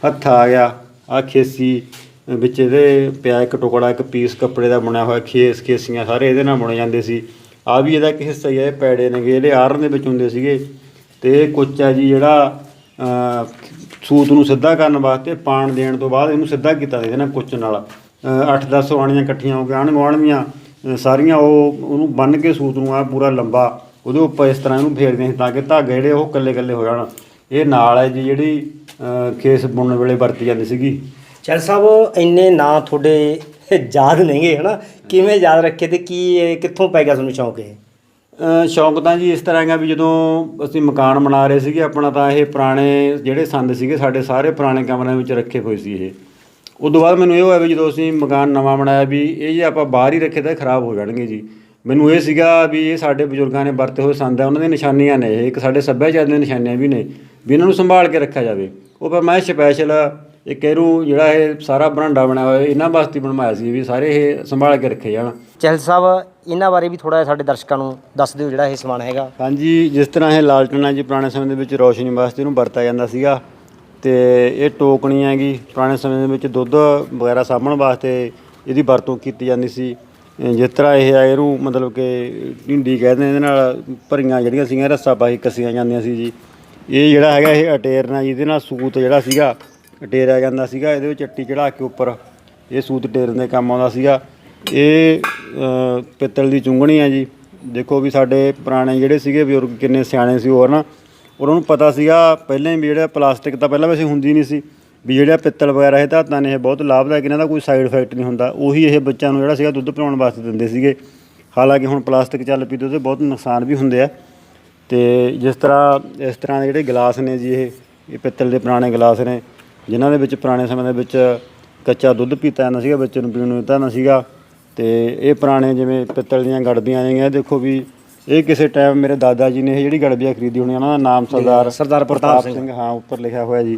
ਹੱਥ ਆ ਗਿਆ, ਆਹ ਖੇਸੀ ਵਿੱਚ ਇਹਦੇ ਪਿਆ ਇੱਕ ਟੁਕੜਾ, ਇੱਕ ਪੀਸ ਕੱਪੜੇ ਦਾ ਬਣਿਆ ਹੋਇਆ, ਖੇਸੀਆਂ ਸਾਰੇ ਇਹਦੇ ਨਾਲ ਬੁਣੇ ਜਾਂਦੇ ਸੀ। ਆਹ ਵੀ ਇਹਦਾ ਇੱਕ ਹਿੱਸਾ ਹੀ ਹੈ। ਇਹ ਪੈੜੇ ਨੇਗੇ ਇਹਦੇ ਆਰਨ ਦੇ ਵਿੱਚ ਹੁੰਦੇ ਸੀਗੇ। ਅਤੇ ਇਹ ਕੁੱਚ ਹੈ ਜੀ ਜਿਹੜਾ ਸੂਤ ਨੂੰ ਸਿੱਧਾ ਕਰਨ ਵਾਸਤੇ ਪਾਣ ਦੇਣ ਤੋਂ ਬਾਅਦ ਇਹਨੂੰ ਸਿੱਧਾ ਕੀਤਾ ਇਹਦੇ ਨਾਲ ਕੁੱਚ ਨਾਲ। 8-10 ਆਣੀਆਂ ਇਕੱਠੀਆਂ ਹੋ ਕੇ ਆਂਢ ਗੁਆਂਢ ਦੀਆਂ ਸਾਰੀਆਂ ਉਹਨੂੰ ਬੰਨ੍ਹ ਕੇ ਸੂਤ ਨੂੰ ਆ ਪੂਰਾ ਲੰਬਾ ਉਹਦੇ ਉੱਪਰ ਇਸ ਤਰ੍ਹਾਂ ਇਹਨੂੰ ਫੇਰਦੇ ਸੀ ਤਾਂ ਕਿ ਧਾਗੇ ਜਿਹੜੇ ਉਹ ਇਕੱਲੇ ਇਕੱਲੇ ਹੋ ਜਾਣ। ਇਹ ਨਾਲ ਹੈ ਜੀ ਜਿਹੜੀ ਖੇਸ ਬੁਣਨ ਵੇਲੇ ਵਰਤੀ ਜਾਂਦੀ ਸੀਗੀ। ਚੈਲ ਸਾਹਿਬ ਇੰਨੇ ਨਾਂ ਤੁਹਾਡੇ ਯਾਦ ਨਹੀਂਗੇ ਹੈ ਨਾ, ਕਿਵੇਂ ਯਾਦ ਰੱਖੇ ਤੇ ਕੀ ਇਹ ਕਿੱਥੋਂ ਪੈ ਗਿਆ ਤੁਹਾਨੂੰ ਸ਼ੌਂਕ ਇਹ? ਸ਼ੌਂਕ ਤਾਂ ਜੀ ਇਸ ਤਰ੍ਹਾਂ ਹੈਗਾ ਵੀ ਜਦੋਂ ਅਸੀਂ ਮਕਾਨ ਬਣਾ ਰਹੇ ਸੀਗੇ ਆਪਣਾ, ਤਾਂ ਇਹ ਪੁਰਾਣੇ ਜਿਹੜੇ ਸੰਦ ਸੀਗੇ ਸਾਡੇ ਸਾਰੇ ਪੁਰਾਣੇ ਕਮਰਿਆਂ ਵਿੱਚ ਰੱਖੇ ਹੋਏ ਸੀ ਇਹ। ਉਦੋਂ ਬਾਅਦ ਮੈਨੂੰ ਇਹ ਹੋਇਆ ਵੀ ਜਦੋਂ ਅਸੀਂ ਮਕਾਨ ਨਵਾਂ ਬਣਾਇਆ ਵੀ ਇਹ ਜੇ ਆਪਾਂ ਬਾਹਰ ਹੀ ਰੱਖੇ ਤਾਂ ਇਹ ਖਰਾਬ ਹੋ ਜਾਣਗੇ ਜੀ। ਮੈਨੂੰ ਇਹ ਸੀਗਾ ਵੀ ਇਹ ਸਾਡੇ ਬਜ਼ੁਰਗਾਂ ਨੇ ਵਰਤੇ ਹੋਏ ਸੰਦ ਆ, ਉਹਨਾਂ ਦੀਆਂ ਨਿਸ਼ਾਨੀਆਂ ਨੇ, ਇਹ ਇੱਕ ਸਾਡੇ ਸੱਭਿਆਚਾਰ ਦੀਆਂ ਨਿਸ਼ਾਨੀਆਂ ਵੀ ਨੇ, ਵੀ ਇਹਨਾਂ ਨੂੰ ਸੰਭਾਲ ਕੇ ਰੱਖਿਆ ਜਾਵੇ। ਉਹ ਪਰ ਮੈਂ ਸਪੈਸ਼ਲ ਇੱਕ ਇਹਨੂੰ ਜਿਹੜਾ ਇਹ ਸਾਰਾ ਬਰਾਂਡਾ ਬਣਿਆ ਹੋਇਆ ਇਹਨਾਂ ਵਾਸਤੇ ਬਣਵਾਇਆ ਸੀ ਵੀ ਸਾਰੇ ਇਹ ਸੰਭਾਲ ਕੇ ਰੱਖੇ ਜਾਣ। ਚਹਿਲ ਸਾਹਿਬ ਇਹਨਾਂ ਬਾਰੇ ਵੀ ਥੋੜ੍ਹਾ ਜਿਹਾ ਸਾਡੇ ਦਰਸ਼ਕਾਂ ਨੂੰ ਦੱਸ ਦਿਓ ਜਿਹੜਾ ਇਹ ਸਮਾਨ ਹੈਗਾ। ਹਾਂਜੀ, ਜਿਸ ਤਰ੍ਹਾਂ ਇਹ ਲਾਲਟਣਾ ਜੀ ਪੁਰਾਣੇ ਸਮੇਂ ਦੇ ਵਿੱਚ ਰੌਸ਼ਨੀ ਵਾਸਤੇ ਇਹਨੂੰ ਵਰਤਿਆ ਜਾਂਦਾ ਸੀਗਾ। ਅਤੇ ਇਹ ਟੋਕਣੀ ਹੈਗੀ ਪੁਰਾਣੇ ਸਮੇਂ ਦੇ ਵਿੱਚ ਦੁੱਧ ਵਗੈਰਾ ਸਾਂਭਣ ਵਾਸਤੇ ਇਹਦੀ ਵਰਤੋਂ ਕੀਤੀ ਜਾਂਦੀ ਸੀ। ਜਿਸ ਤਰ੍ਹਾਂ ਇਹ ਹੈ ਇਹਨੂੰ ਮਤਲਬ ਕਿ ਢਿੰਡੀ ਕਹਿੰਦੇ, ਇਹਦੇ ਨਾਲ ਭਰੀਆਂ ਜਿਹੜੀਆਂ ਸੀਗੀਆਂ ਰੱਸਾ ਪਾ ਕੇ ਕੱਸੀਆਂ ਜਾਂਦੀਆਂ ਸੀ ਜੀ। ਇਹ ਜਿਹੜਾ ਹੈਗਾ ਇਹ ਅਟੇਰਨਾ, ਜਿਹਦੇ ਨਾਲ ਸੂਤ ਜਿਹੜਾ ਸੀਗਾ ਟੇਰਿਆ ਜਾਂਦਾ ਸੀਗਾ, ਇਹਦੇ ਵਿੱਚ ਚੱਟੀ ਚੜ੍ਹਾ ਕੇ ਉੱਪਰ ਇਹ ਸੂਤ ਟੇਰਨ ਦੇ ਕੰਮ ਆਉਂਦਾ ਸੀਗਾ। ਇਹ ਪਿੱਤਲ ਦੀ ਚੁੰਘਣੀ ਹੈ ਜੀ। ਦੇਖੋ ਵੀ ਸਾਡੇ ਪੁਰਾਣੇ ਜਿਹੜੇ ਸੀਗੇ ਬਜ਼ੁਰਗ ਕਿੰਨੇ ਸਿਆਣੇ ਸੀ ਉਹ ਨਾ, ਉਹਨਾਂ ਨੂੰ ਪਤਾ ਸੀਗਾ ਪਹਿਲਾਂ ਹੀ ਵੀ ਜਿਹੜਾ ਪਲਾਸਟਿਕ ਤਾਂ ਪਹਿਲਾਂ ਵੈਸੇ ਹੁੰਦੀ ਨਹੀਂ ਸੀ, ਵੀ ਜਿਹੜਾ ਪਿੱਤਲ ਵਗੈਰਾ ਇਹ ਧਾਤਾਂ ਨੇ ਇਹ ਬਹੁਤ ਲਾਭਦਾਇਕ, ਇਹਨਾਂ ਦਾ ਕੋਈ ਸਾਈਡ ਇਫੈਕਟ ਨਹੀਂ ਹੁੰਦਾ। ਉਹੀ ਇਹ ਬੱਚਿਆਂ ਨੂੰ ਜਿਹੜਾ ਸੀਗਾ ਦੁੱਧ ਪਿਲਾਉਣ ਵਾਸਤੇ ਦਿੰਦੇ ਸੀਗੇ। ਹਾਲਾਂਕਿ ਹੁਣ ਪਲਾਸਟਿਕ ਚੱਲ ਪਈ ਤੇ ਉਹਦੇ ਬਹੁਤ ਨੁਕਸਾਨ ਵੀ ਹੁੰਦੇ ਆ। ਅਤੇ ਜਿਸ ਤਰ੍ਹਾਂ ਇਸ ਤਰ੍ਹਾਂ ਦੇ ਜਿਹੜੇ ਗਲਾਸ ਨੇ ਜੀ ਇਹ ਪਿੱਤਲ ਦੇ ਪੁਰਾਣੇ ਗਲਾਸ ਨੇ, ਜਿਨ੍ਹਾਂ ਦੇ ਵਿੱਚ ਪੁਰਾਣੇ ਸਮੇਂ ਦੇ ਵਿੱਚ ਕੱਚਾ ਦੁੱਧ ਪੀਤਾ ਜਾਂਦਾ ਸੀਗਾ, ਬੱਚੇ ਨੂੰ ਪੀਣ ਨੂੰ ਦਿੱਤਾ ਜਾਂਦਾ ਸੀਗਾ। ਅਤੇ ਇਹ ਪੁਰਾਣੇ ਜਿਵੇਂ ਪਿੱਤਲ ਦੀਆਂ ਗੜਬੀਆਂ ਆਈਆਂ, ਦੇਖੋ ਵੀ ਇਹ ਕਿਸੇ ਟਾਈਮ ਮੇਰੇ ਦਾਦਾ ਜੀ ਨੇ ਇਹ ਜਿਹੜੀ ਗੜਬੀਆਂ ਖਰੀਦੀ ਹੋਣੀ, ਉਹਨਾਂ ਦਾ ਨਾਮ ਸਰਦਾਰ ਪ੍ਰਤਾਪ ਸਿੰਘ ਹਾਂ ਉੱਪਰ ਲਿਖਿਆ ਹੋਇਆ ਜੀ।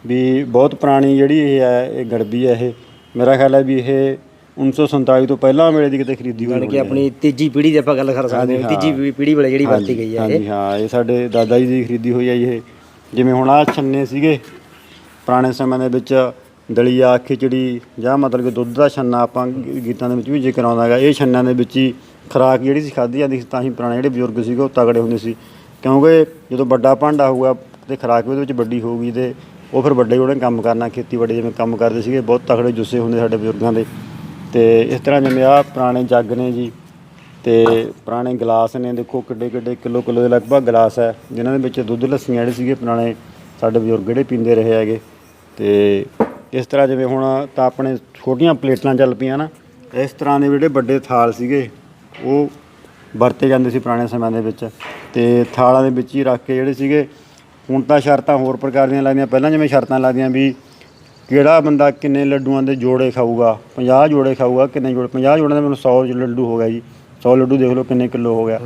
ਵੀ ਬਹੁਤ ਪੁਰਾਣੀ ਜਿਹੜੀ ਇਹ ਹੈ ਇਹ ਗੜਬੀ ਹੈ। ਇਹ ਮੇਰਾ ਖਿਆਲ ਹੈ ਵੀ ਇਹ 1947 ਤੋਂ ਪਹਿਲਾਂ ਵੇਲੇ ਦੀ ਕਿਤੇ ਖਰੀਦੀ ਹੋਈ ਯਾਨੀ ਕਿ ਆਪਣੀ ਤੀਜੀ ਪੀੜ੍ਹੀ ਦੀ ਆਪਾਂ ਗੱਲ ਕਰ ਸਕਦੇ ਹਾਂ, ਤੀਜੀ ਪੀੜ੍ਹੀ ਵੇਲੇ ਜਿਹੜੀ ਵਰਤੀ ਗਈ ਹੈ। ਹਾਂਜੀ ਹਾਂ, ਇਹ ਸਾਡੇ ਦਾਦਾ ਜੀ ਦੀ ਖਰੀਦੀ ਹੋਈ ਹੈ ਜੀ ਇਹ। ਜਿਵੇਂ ਹੁਣ ਆਹ ਛੰਨੇ ਸੀਗੇ ਪੁਰਾਣੇ ਸਮੇਂ ਦੇ ਵਿੱਚ, ਦਲੀਆ ਖਿਚੜੀ ਜਾਂ ਮਤਲਬ ਕਿ ਦੁੱਧ ਦਾ ਛੰਨਾ ਆਪਾਂ ਗੀਤਾਂ ਦੇ ਵਿੱਚ ਵੀ ਜ਼ਿਕਰ ਆਉਂਦਾ ਹੈਗਾ। ਇਹ ਛੰਨਿਆਂ ਦੇ ਵਿੱਚ ਹੀ ਖੁਰਾਕ ਜਿਹੜੀ ਸੀ ਖਾਧੀ ਜਾਂਦੀ ਸੀ, ਤਾਂ ਹੀ ਪੁਰਾਣੇ ਜਿਹੜੇ ਬਜ਼ੁਰਗ ਸੀਗੇ ਉਹ ਤਗੜੇ ਹੁੰਦੇ ਸੀ। ਕਿਉਂਕਿ ਜਦੋਂ ਵੱਡਾ ਭਾਂਡਾ ਹੋਊਗਾ ਅਤੇ ਖੁਰਾਕ ਵੀ ਉਹਦੇ ਵਿੱਚ ਵੱਡੀ ਹੋਊਗੀ ਅਤੇ ਉਹ ਫਿਰ ਵੱਡੇ ਉਹਨੇ ਕੰਮ ਕਰਨਾ, ਖੇਤੀਬਾੜੀ ਜਿਵੇਂ ਕੰਮ ਕਰਦੇ ਸੀਗੇ, ਬਹੁਤ ਤਗੜੇ ਜੁੱਸੇ ਹੁੰਦੇ ਸਾਡੇ ਬਜ਼ੁਰਗਾਂ ਦੇ। ਅਤੇ ਇਸ ਤਰ੍ਹਾਂ ਜਿਵੇਂ ਆਹ ਪੁਰਾਣੇ ਜੱਗ ਨੇ ਜੀ, ਅਤੇ ਪੁਰਾਣੇ ਗਲਾਸ ਨੇ, ਦੇਖੋ ਕਿੱਡੇ ਕਿੱਡੇ ਕਿਲੋ ਦੇ ਲਗਭਗ ਗਲਾਸ ਹੈ, ਜਿਨ੍ਹਾਂ ਦੇ ਵਿੱਚ ਦੁੱਧ ਲੱਸੀਆਂ ਜਿਹੜੇ ਸੀਗੇ ਪੁਰਾਣੇ ਸਾਡੇ ਬਜ਼ੁਰਗ ਜਿਹੜੇ ਪੀਂਦੇ ਰਹੇ ਹੈਗੇ। ਅਤੇ ਇਸ ਤਰ੍ਹਾਂ ਜਿਵੇਂ ਹੁਣ ਤਾਂ ਆਪਣੇ ਛੋਟੀਆਂ ਪਲੇਟਾਂ ਚੱਲ ਪਈਆਂ ਨਾ, ਇਸ ਤਰ੍ਹਾਂ ਦੇ ਜਿਹੜੇ ਵੱਡੇ ਥਾਲ ਸੀਗੇ ਉਹ ਵਰਤੇ ਜਾਂਦੇ ਸੀ ਪੁਰਾਣੇ ਸਮਿਆਂ ਦੇ ਵਿੱਚ। ਅਤੇ ਥਾਲਾਂ ਦੇ ਵਿੱਚ ਹੀ ਰੱਖ ਕੇ ਜਿਹੜੇ ਸੀਗੇ, ਹੁਣ ਤਾਂ ਸ਼ਰਤਾਂ ਹੋਰ ਪ੍ਰਕਾਰ ਦੀਆਂ ਲੱਗਦੀਆਂ, ਪਹਿਲਾਂ ਜਿਵੇਂ ਸ਼ਰਤਾਂ ਲੱਗਦੀਆਂ ਵੀ ਕਿਹੜਾ ਬੰਦਾ ਕਿੰਨੇ ਲੱਡੂਆਂ ਦੇ ਜੋੜੇ ਖਾਊਗਾ, 50 ਜੋੜੇ ਖਾਊਗਾ, ਕਿੰਨੇ ਜੋੜੇ 50 ਜੋੜਿਆਂ ਦੇ ਮੈਨੂੰ 100 ਲੱਡੂ ਹੋ ਗਿਆ ਜੀ। 100 ਲੱਡੂ ਦੇਖ ਲਓ ਕਿੰਨੇ ਕਿਲੋ ਹੋ ਗਿਆ।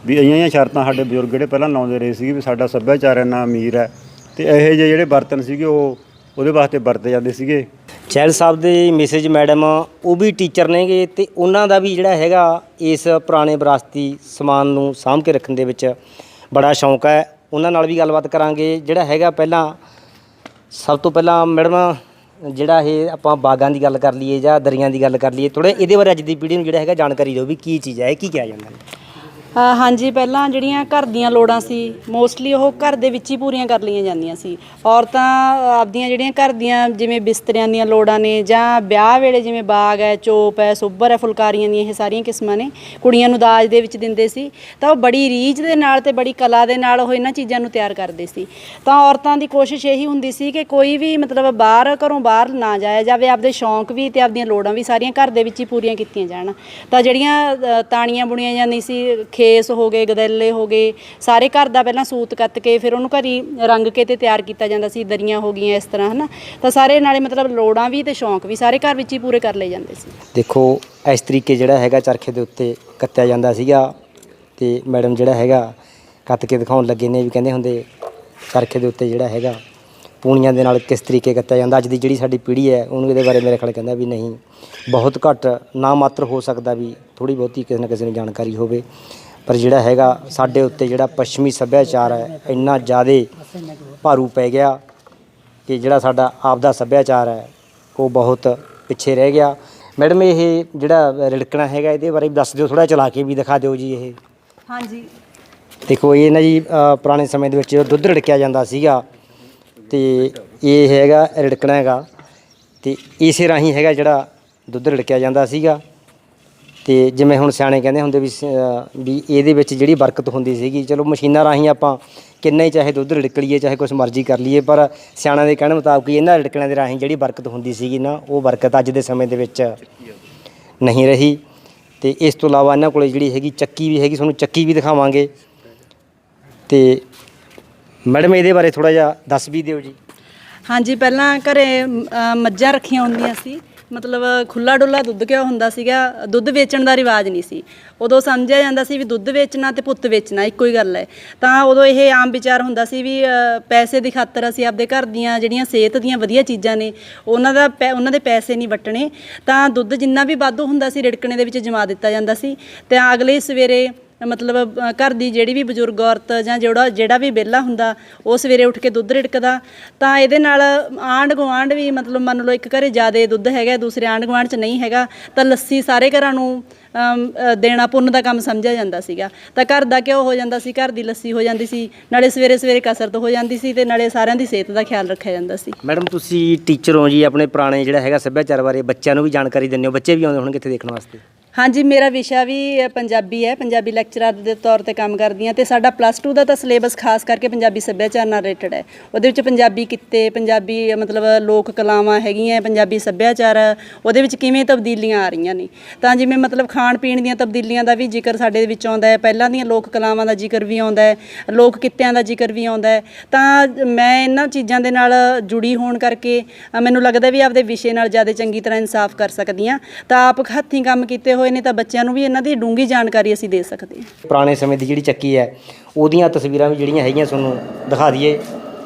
ਵੀ ਇਹੀਆਂ ਸ਼ਰਤਾਂ ਸਾਡੇ ਬਜ਼ੁਰਗ ਜਿਹੜੇ ਪਹਿਲਾਂ ਲਾਉਂਦੇ ਰਹੇ ਸੀਗੇ, ਵੀ ਸਾਡਾ ਸੱਭਿਆਚਾਰ ਇੰਨਾ ਅਮੀਰ ਹੈ ਅਤੇ ਇਹੋ ਜਿਹੇ ਜਿਹੜੇ ਬਰਤਨ ਸੀਗੇ ਉਹ ਉਹਦੇ ਵਾਸਤੇ ਵਰਤੇ ਜਾਂਦੇ ਸੀਗੇ। ਚਹਿਲ ਸਾਹਿਬ ਦੇ ਮਿਸਿਜ ਮੈਡਮ ਉਹ ਵੀ ਟੀਚਰ ਨੇਗੇ, ਅਤੇ ਉਹਨਾਂ ਦਾ ਵੀ ਜਿਹੜਾ ਹੈਗਾ ਇਸ ਪੁਰਾਣੇ ਵਿਰਾਸਤੀ ਸਮਾਨ ਨੂੰ ਸਾਂਭ ਕੇ ਰੱਖਣ ਦੇ ਵਿੱਚ ਬੜਾ ਸ਼ੌਂਕ ਹੈ। ਉਹਨਾਂ ਨਾਲ ਵੀ ਗੱਲਬਾਤ ਕਰਾਂਗੇ। ਜਿਹੜਾ ਹੈਗਾ ਪਹਿਲਾਂ ਸਭ ਤੋਂ ਪਹਿਲਾਂ ਮੈਡਮ ਜਿਹੜਾ ਇਹ ਆਪਾਂ ਬਾਗਾਂ ਦੀ ਗੱਲ ਕਰ ਲਈਏ ਜਾਂ ਦਰੀਆਂ ਦੀ ਗੱਲ ਕਰ ਲਈਏ, ਥੋੜ੍ਹਾ ਇਹਦੇ ਬਾਰੇ ਅੱਜ ਦੀ ਪੀੜ੍ਹੀ ਨੂੰ ਜਿਹੜਾ ਹੈਗਾ ਜਾਣਕਾਰੀ ਦਿਓ ਵੀ ਕੀ ਚੀਜ਼ ਹੈ, ਇਹ ਕੀ ਕਿਹਾ ਜਾਂਦਾ ਹੈ। ਹਾਂਜੀ, ਪਹਿਲਾਂ ਜਿਹੜੀਆਂ ਘਰ ਦੀਆਂ ਲੋੜਾਂ ਸੀ ਮੋਸਟਲੀ ਉਹ ਘਰ ਦੇ ਵਿੱਚ ਹੀ ਪੂਰੀਆਂ ਕਰ ਲਈਆਂ ਜਾਂਦੀਆਂ ਸੀ। ਔਰਤਾਂ ਆਪਦੀਆਂ ਜਿਹੜੀਆਂ ਘਰ ਦੀਆਂ ਜਿਵੇਂ ਬਿਸਤਰਿਆਂ ਦੀਆਂ ਲੋੜਾਂ ਨੇ, ਜਾਂ ਵਿਆਹ ਵੇਲੇ ਜਿਵੇਂ ਬਾਗ ਹੈ, ਚੋਪ ਹੈ, ਸੁੱਭਰ ਹੈ, ਫੁਲਕਾਰੀਆਂ ਦੀਆਂ ਇਹ ਸਾਰੀਆਂ ਕਿਸਮਾਂ ਨੇ, ਕੁੜੀਆਂ ਨੂੰ ਦਾਜ ਦੇ ਵਿੱਚ ਦਿੰਦੇ ਸੀ। ਤਾਂ ਉਹ ਬੜੀ ਰੀਝ ਦੇ ਨਾਲ ਅਤੇ ਬੜੀ ਕਲਾ ਦੇ ਨਾਲ ਉਹ ਇਹਨਾਂ ਚੀਜ਼ਾਂ ਨੂੰ ਤਿਆਰ ਕਰਦੇ ਸੀ। ਤਾਂ ਔਰਤਾਂ ਦੀ ਕੋਸ਼ਿਸ਼ ਇਹੀ ਹੁੰਦੀ ਸੀ ਕਿ ਕੋਈ ਵੀ ਮਤਲਬ ਘਰੋਂ ਬਾਹਰ ਨਾ ਜਾਇਆ ਜਾਵੇ, ਆਪਦੇ ਸ਼ੌਂਕ ਵੀ ਅਤੇ ਆਪਦੀਆਂ ਲੋੜਾਂ ਵੀ ਸਾਰੀਆਂ ਘਰ ਦੇ ਵਿੱਚ ਹੀ ਪੂਰੀਆਂ ਕੀਤੀਆਂ ਜਾਣ। ਤਾਂ ਜਿਹੜੀਆਂ ਤਾਣੀਆਂ ਬੁਣੀਆਂ ਜਾਂਦੀਆਂ ਸੀ, ਖੇਸ ਹੋ ਗਏ, ਗਦੈਲੇ ਹੋ ਗਏ, ਸਾਰੇ ਘਰ ਦਾ ਪਹਿਲਾਂ ਸੂਤ ਕੱਤ ਕੇ ਫਿਰ ਉਹਨੂੰ ਘਰੀ ਰੰਗ ਕੇ ਅਤੇ ਤਿਆਰ ਕੀਤਾ ਜਾਂਦਾ ਸੀ। ਦਰੀਆਂ ਹੋ ਗਈਆਂ ਇਸ ਤਰ੍ਹਾਂ, ਹੈ ਨਾ। ਤਾਂ ਸਾਰੇ ਨਾਲੇ ਮਤਲਬ ਲੋੜਾਂ ਵੀ ਅਤੇ ਸ਼ੌਂਕ ਵੀ ਸਾਰੇ ਘਰ ਵਿੱਚ ਹੀ ਪੂਰੇ ਕਰ ਲਏ ਜਾਂਦੇ ਸੀ। ਦੇਖੋ ਇਸ ਤਰੀਕੇ ਜਿਹੜਾ ਹੈਗਾ ਚਰਖੇ ਦੇ ਉੱਤੇ ਕੱਤਿਆ ਜਾਂਦਾ ਸੀਗਾ, ਅਤੇ ਮੈਡਮ ਜਿਹੜਾ ਹੈਗਾ ਕੱਤ ਕੇ ਦਿਖਾਉਣ ਲੱਗੇ ਨੇ, ਵੀ ਕਹਿੰਦੇ ਹੁੰਦੇ ਚਰਖੇ ਦੇ ਉੱਤੇ ਜਿਹੜਾ ਹੈਗਾ ਪੂਣੀਆਂ ਦੇ ਨਾਲ ਕਿਸ ਤਰੀਕੇ ਕੱਤਿਆ ਜਾਂਦਾ। ਅੱਜ ਦੀ ਜਿਹੜੀ ਸਾਡੀ ਪੀੜ੍ਹੀ ਹੈ ਉਹਨੂੰ ਇਹਦੇ ਬਾਰੇ ਮੇਰੇ ਖਿਆਲ ਕਹਿੰਦਾ ਵੀ ਨਹੀਂ, ਬਹੁਤ ਘੱਟ ਨਾ ਮਾਤਰ ਹੋ ਸਕਦਾ ਵੀ ਥੋੜ੍ਹੀ ਬਹੁਤੀ ਕਿਸੇ ਨਾ ਕਿਸੇ ਨੂੰ ਜਾਣਕਾਰੀ ਹੋਵੇ। ਪਰ ਜਿਹੜਾ ਹੈਗਾ ਸਾਡੇ ਉੱਤੇ ਜਿਹੜਾ ਪੱਛਮੀ ਸੱਭਿਆਚਾਰ ਹੈ ਇੰਨਾ ਜ਼ਿਆਦਾ ਭਾਰੂ ਪੈ ਗਿਆ ਕਿ ਜਿਹੜਾ ਸਾਡਾ ਆਪਦਾ ਸੱਭਿਆਚਾਰ ਹੈ ਉਹ ਬਹੁਤ ਪਿੱਛੇ ਰਹਿ ਗਿਆ। ਮੈਡਮ ਇਹ ਜਿਹੜਾ ਰਿੜਕਣਾ ਹੈਗਾ ਇਹਦੇ ਬਾਰੇ ਵੀ ਦੱਸ ਦਿਓ, ਥੋੜ੍ਹਾ ਚਲਾ ਕੇ ਵੀ ਦਿਖਾ ਦਿਓ ਜੀ। ਇਹ ਹਾਂਜੀ, ਦੇਖੋ ਇਹ ਨਾ ਜੀ ਪੁਰਾਣੇ ਸਮੇਂ ਦੇ ਵਿੱਚ ਦੁੱਧ ਰਿੜਕਿਆ ਜਾਂਦਾ ਸੀਗਾ, ਅਤੇ ਇਹ ਹੈਗਾ ਰਿੜਕਣਾ ਹੈਗਾ, ਅਤੇ ਇਸੇ ਰਾਹੀਂ ਹੈਗਾ ਜਿਹੜਾ ਦੁੱਧ ਰਿੜਕਿਆ ਜਾਂਦਾ ਸੀਗਾ। ਤੇ ਜਿਵੇਂ ਹੁਣ ਸਿਆਣੇ ਕਹਿੰਦੇ ਹੁੰਦੇ ਵੀ ਇਹਦੇ ਵਿੱਚ ਜਿਹੜੀ ਬਰਕਤ ਹੁੰਦੀ ਸੀਗੀ, ਚਲੋ ਮਸ਼ੀਨਾਂ ਰਾਹੀਂ ਆਪਾਂ ਕਿੰਨਾ ਹੀ ਚਾਹੇ ਦੁੱਧ ਰਿੜਕ ਲਈਏ, ਚਾਹੇ ਕੁਛ ਮਰਜ਼ੀ ਕਰ ਲਈਏ, ਪਰ ਸਿਆਣਿਆਂ ਦੇ ਕਹਿਣ ਮੁਤਾਬਕ ਇਹਨਾਂ ਰਿੜਕਣਿਆਂ ਦੇ ਰਾਹੀਂ ਜਿਹੜੀ ਬਰਕਤ ਹੁੰਦੀ ਸੀਗੀ ਨਾ, ਉਹ ਬਰਕਤ ਅੱਜ ਦੇ ਸਮੇਂ ਦੇ ਵਿੱਚ ਨਹੀਂ ਰਹੀ। ਤੇ ਇਸ ਤੋਂ ਇਲਾਵਾ ਇਹਨਾਂ ਕੋਲ ਜਿਹੜੀ ਹੈਗੀ ਚੱਕੀ ਵੀ ਹੈਗੀ, ਤੁਹਾਨੂੰ ਚੱਕੀ ਵੀ ਦਿਖਾਵਾਂਗੇ। ਤੇ ਮੈਡਮ ਇਹਦੇ ਬਾਰੇ ਥੋੜ੍ਹਾ ਜਿਹਾ ਦੱਸ ਵੀ ਦਿਓ ਜੀ। ਹਾਂਜੀ, ਪਹਿਲਾਂ ਘਰੇ ਮੱਝਾਂ ਰੱਖੀਆਂ ਹੁੰਦੀਆਂ ਸੀ, ਮਤਲਬ ਖੁੱਲਾ ਡੁੱਲਾ ਦੁੱਧ ਘਿਓ ਹੁੰਦਾ ਸੀਗਾ। ਦੁੱਧ ਵੇਚਣ ਦਾ ਰਿਵਾਜ ਨਹੀਂ ਸੀ ਉਦੋਂ, ਸਮਝਿਆ ਜਾਂਦਾ ਸੀ ਵੀ ਦੁੱਧ ਵੇਚਣਾ ਤੇ ਪੁੱਤ ਵੇਚਣਾ ਇੱਕੋ ਹੀ ਗੱਲ ਹੈ। ਤਾਂ ਉਦੋਂ ਇਹ ਆਮ ਵਿਚਾਰ ਹੁੰਦਾ ਸੀ ਵੀ ਪੈਸੇ ਦੀ ਖਾਤਰ ਅਸੀਂ ਆਪਦੇ ਘਰ ਦੀਆਂ ਜਿਹੜੀਆਂ ਸਿਹਤ ਦੀਆਂ ਵਧੀਆ ਚੀਜ਼ਾਂ ਨੇ ਉਹਨਾਂ ਦੇ ਪੈਸੇ ਨਹੀਂ ਵੱਟਣੇ। ਤਾਂ ਦੁੱਧ ਜਿੰਨਾ ਵੀ ਵਾਧੂ ਹੁੰਦਾ ਸੀ ਰਿੜਕਣੇ ਦੇ ਵਿੱਚ ਜਮਾ ਦਿੱਤਾ ਜਾਂਦਾ ਸੀ, ਤੇ ਅਗਲੇ ਸਵੇਰੇ ਮਤਲਬ ਘਰ ਦੀ ਜਿਹੜੀ ਵੀ ਬਜ਼ੁਰਗ ਔਰਤ ਜਾਂ ਜਿਹੜਾ ਵੀ ਵਿਹਲਾ ਹੁੰਦਾ, ਉਹ ਸਵੇਰੇ ਉੱਠ ਕੇ ਦੁੱਧ ਰਿੜਕਦਾ। ਤਾਂ ਇਹਦੇ ਨਾਲ ਆਂਢ ਗੁਆਂਢ ਵੀ, ਮਤਲਬ ਮੰਨ ਲਓ ਇੱਕ ਘਰੇ ਜ਼ਿਆਦਾ ਦੁੱਧ ਹੈਗਾ, ਦੂਸਰੇ ਆਂਢ ਗੁਆਂਢ 'ਚ ਨਹੀਂ ਹੈਗਾ, ਤਾਂ ਲੱਸੀ ਸਾਰੇ ਘਰਾਂ ਨੂੰ ਦੇਣਾ ਪੁੰਨ ਦਾ ਕੰਮ ਸਮਝਿਆ ਜਾਂਦਾ ਸੀਗਾ। ਤਾਂ ਘਰ ਦਾ ਘਿਓ ਹੋ ਜਾਂਦਾ ਸੀ, ਘਰ ਦੀ ਲੱਸੀ ਹੋ ਜਾਂਦੀ ਸੀ, ਨਾਲੇ ਸਵੇਰੇ ਸਵੇਰੇ ਕਸਰਤ ਹੋ ਜਾਂਦੀ ਸੀ, ਤੇ ਨਾਲੇ ਸਾਰਿਆਂ ਦੀ ਸਿਹਤ ਦਾ ਖਿਆਲ ਰੱਖਿਆ ਜਾਂਦਾ ਸੀ। ਮੈਡਮ ਤੁਸੀਂ ਟੀਚਰ ਹੋ ਜੀ, ਆਪਣੇ ਪੁਰਾਣੇ ਜਿਹੜਾ ਹੈਗਾ ਸੱਭਿਆਚਾਰ ਬਾਰੇ ਬੱਚਿਆਂ ਨੂੰ ਵੀ ਜਾਣਕਾਰੀ ਦਿੰਦੇ ਹੋ, ਬੱਚੇ ਵੀ ਆਉਂਦੇ ਹੋਣਗੇ ਇੱਥੇ ਦੇਖਣ ਵਾਸਤੇ? ਹਾਂਜੀ, ਮੇਰਾ ਵਿਸ਼ਾ ਵੀ ਪੰਜਾਬੀ ਹੈ, ਪੰਜਾਬੀ ਲੈਕਚਰਰ ਦੇ ਤੌਰ ਤੇ ਕੰਮ ਕਰਦੀ ਹਾਂ। ਤੇ ਸਾਡਾ +2 ਦਾ ਤਾਂ ਸਿਲੇਬਸ ਖਾਸ ਕਰਕੇ ਪੰਜਾਬੀ ਸੱਭਿਆਚਾਰ ਨਾਲ ਰਿਲੇਟਡ ਹੈ। ਉਹਦੇ ਵਿੱਚ ਪੰਜਾਬੀ ਕਿੱਤੇ, ਪੰਜਾਬੀ ਮਤਲਬ ਲੋਕ ਕਲਾਵਾਂ ਹੈਗੀਆਂ, ਪੰਜਾਬੀ ਸੱਭਿਆਚਾਰ, ਉਹਦੇ ਵਿੱਚ ਕਿਵੇਂ ਤਬਦੀਲੀਆਂ ਆ ਰਹੀਆਂ ਨੇ। ਤਾਂ ਜਿਵੇਂ ਮਤਲਬ ਖਾਣ ਪੀਣ ਦੀਆਂ ਤਬਦੀਲੀਆਂ ਦਾ ਵੀ ਜ਼ਿਕਰ ਸਾਡੇ ਵਿੱਚ ਆਉਂਦਾ ਹੈ, ਪਹਿਲਾਂ ਦੀਆਂ ਲੋਕ ਕਲਾਵਾਂ ਦਾ ਜ਼ਿਕਰ ਵੀ ਆਉਂਦਾ ਹੈ, ਲੋਕ ਕਿੱਤਿਆਂ ਦਾ ਜ਼ਿਕਰ ਵੀ ਆਉਂਦਾ ਹੈ। ਤਾਂ ਮੈਂ ਇਹਨਾਂ ਚੀਜ਼ਾਂ ਦੇ ਨਾਲ ਜੁੜੀ ਹੋਣ ਕਰਕੇ ਮੈਨੂੰ ਲੱਗਦਾ ਵੀ ਆਪਦੇ ਵਿਸ਼ੇ ਨਾਲ ਜ਼ਿਆਦਾ ਚੰਗੀ ਤਰ੍ਹਾਂ ਇਨਸਾਫ ਕਰ ਸਕਦੀ ਹਾਂ। ਤਾਂ ਆਪ ਹੱਥੀਂ ਕੰਮ ਕੀਤੇ ਹੋਏ ਨੇ, ਤਾਂ ਬੱਚਿਆਂ ਨੂੰ ਵੀ ਇਹਨਾਂ ਦੀ ਡੂੰਘੀ ਜਾਣਕਾਰੀ ਅਸੀਂ ਦੇ ਸਕਦੇ ਹਾਂ। ਪੁਰਾਣੇ ਸਮੇਂ ਦੀ ਜਿਹੜੀ ਚੱਕੀ ਹੈ, ਉਹਦੀਆਂ ਤਸਵੀਰਾਂ ਵੀ ਜਿਹੜੀਆਂ ਹੈਗੀਆਂ ਤੁਹਾਨੂੰ ਦਿਖਾ ਦਈਏ।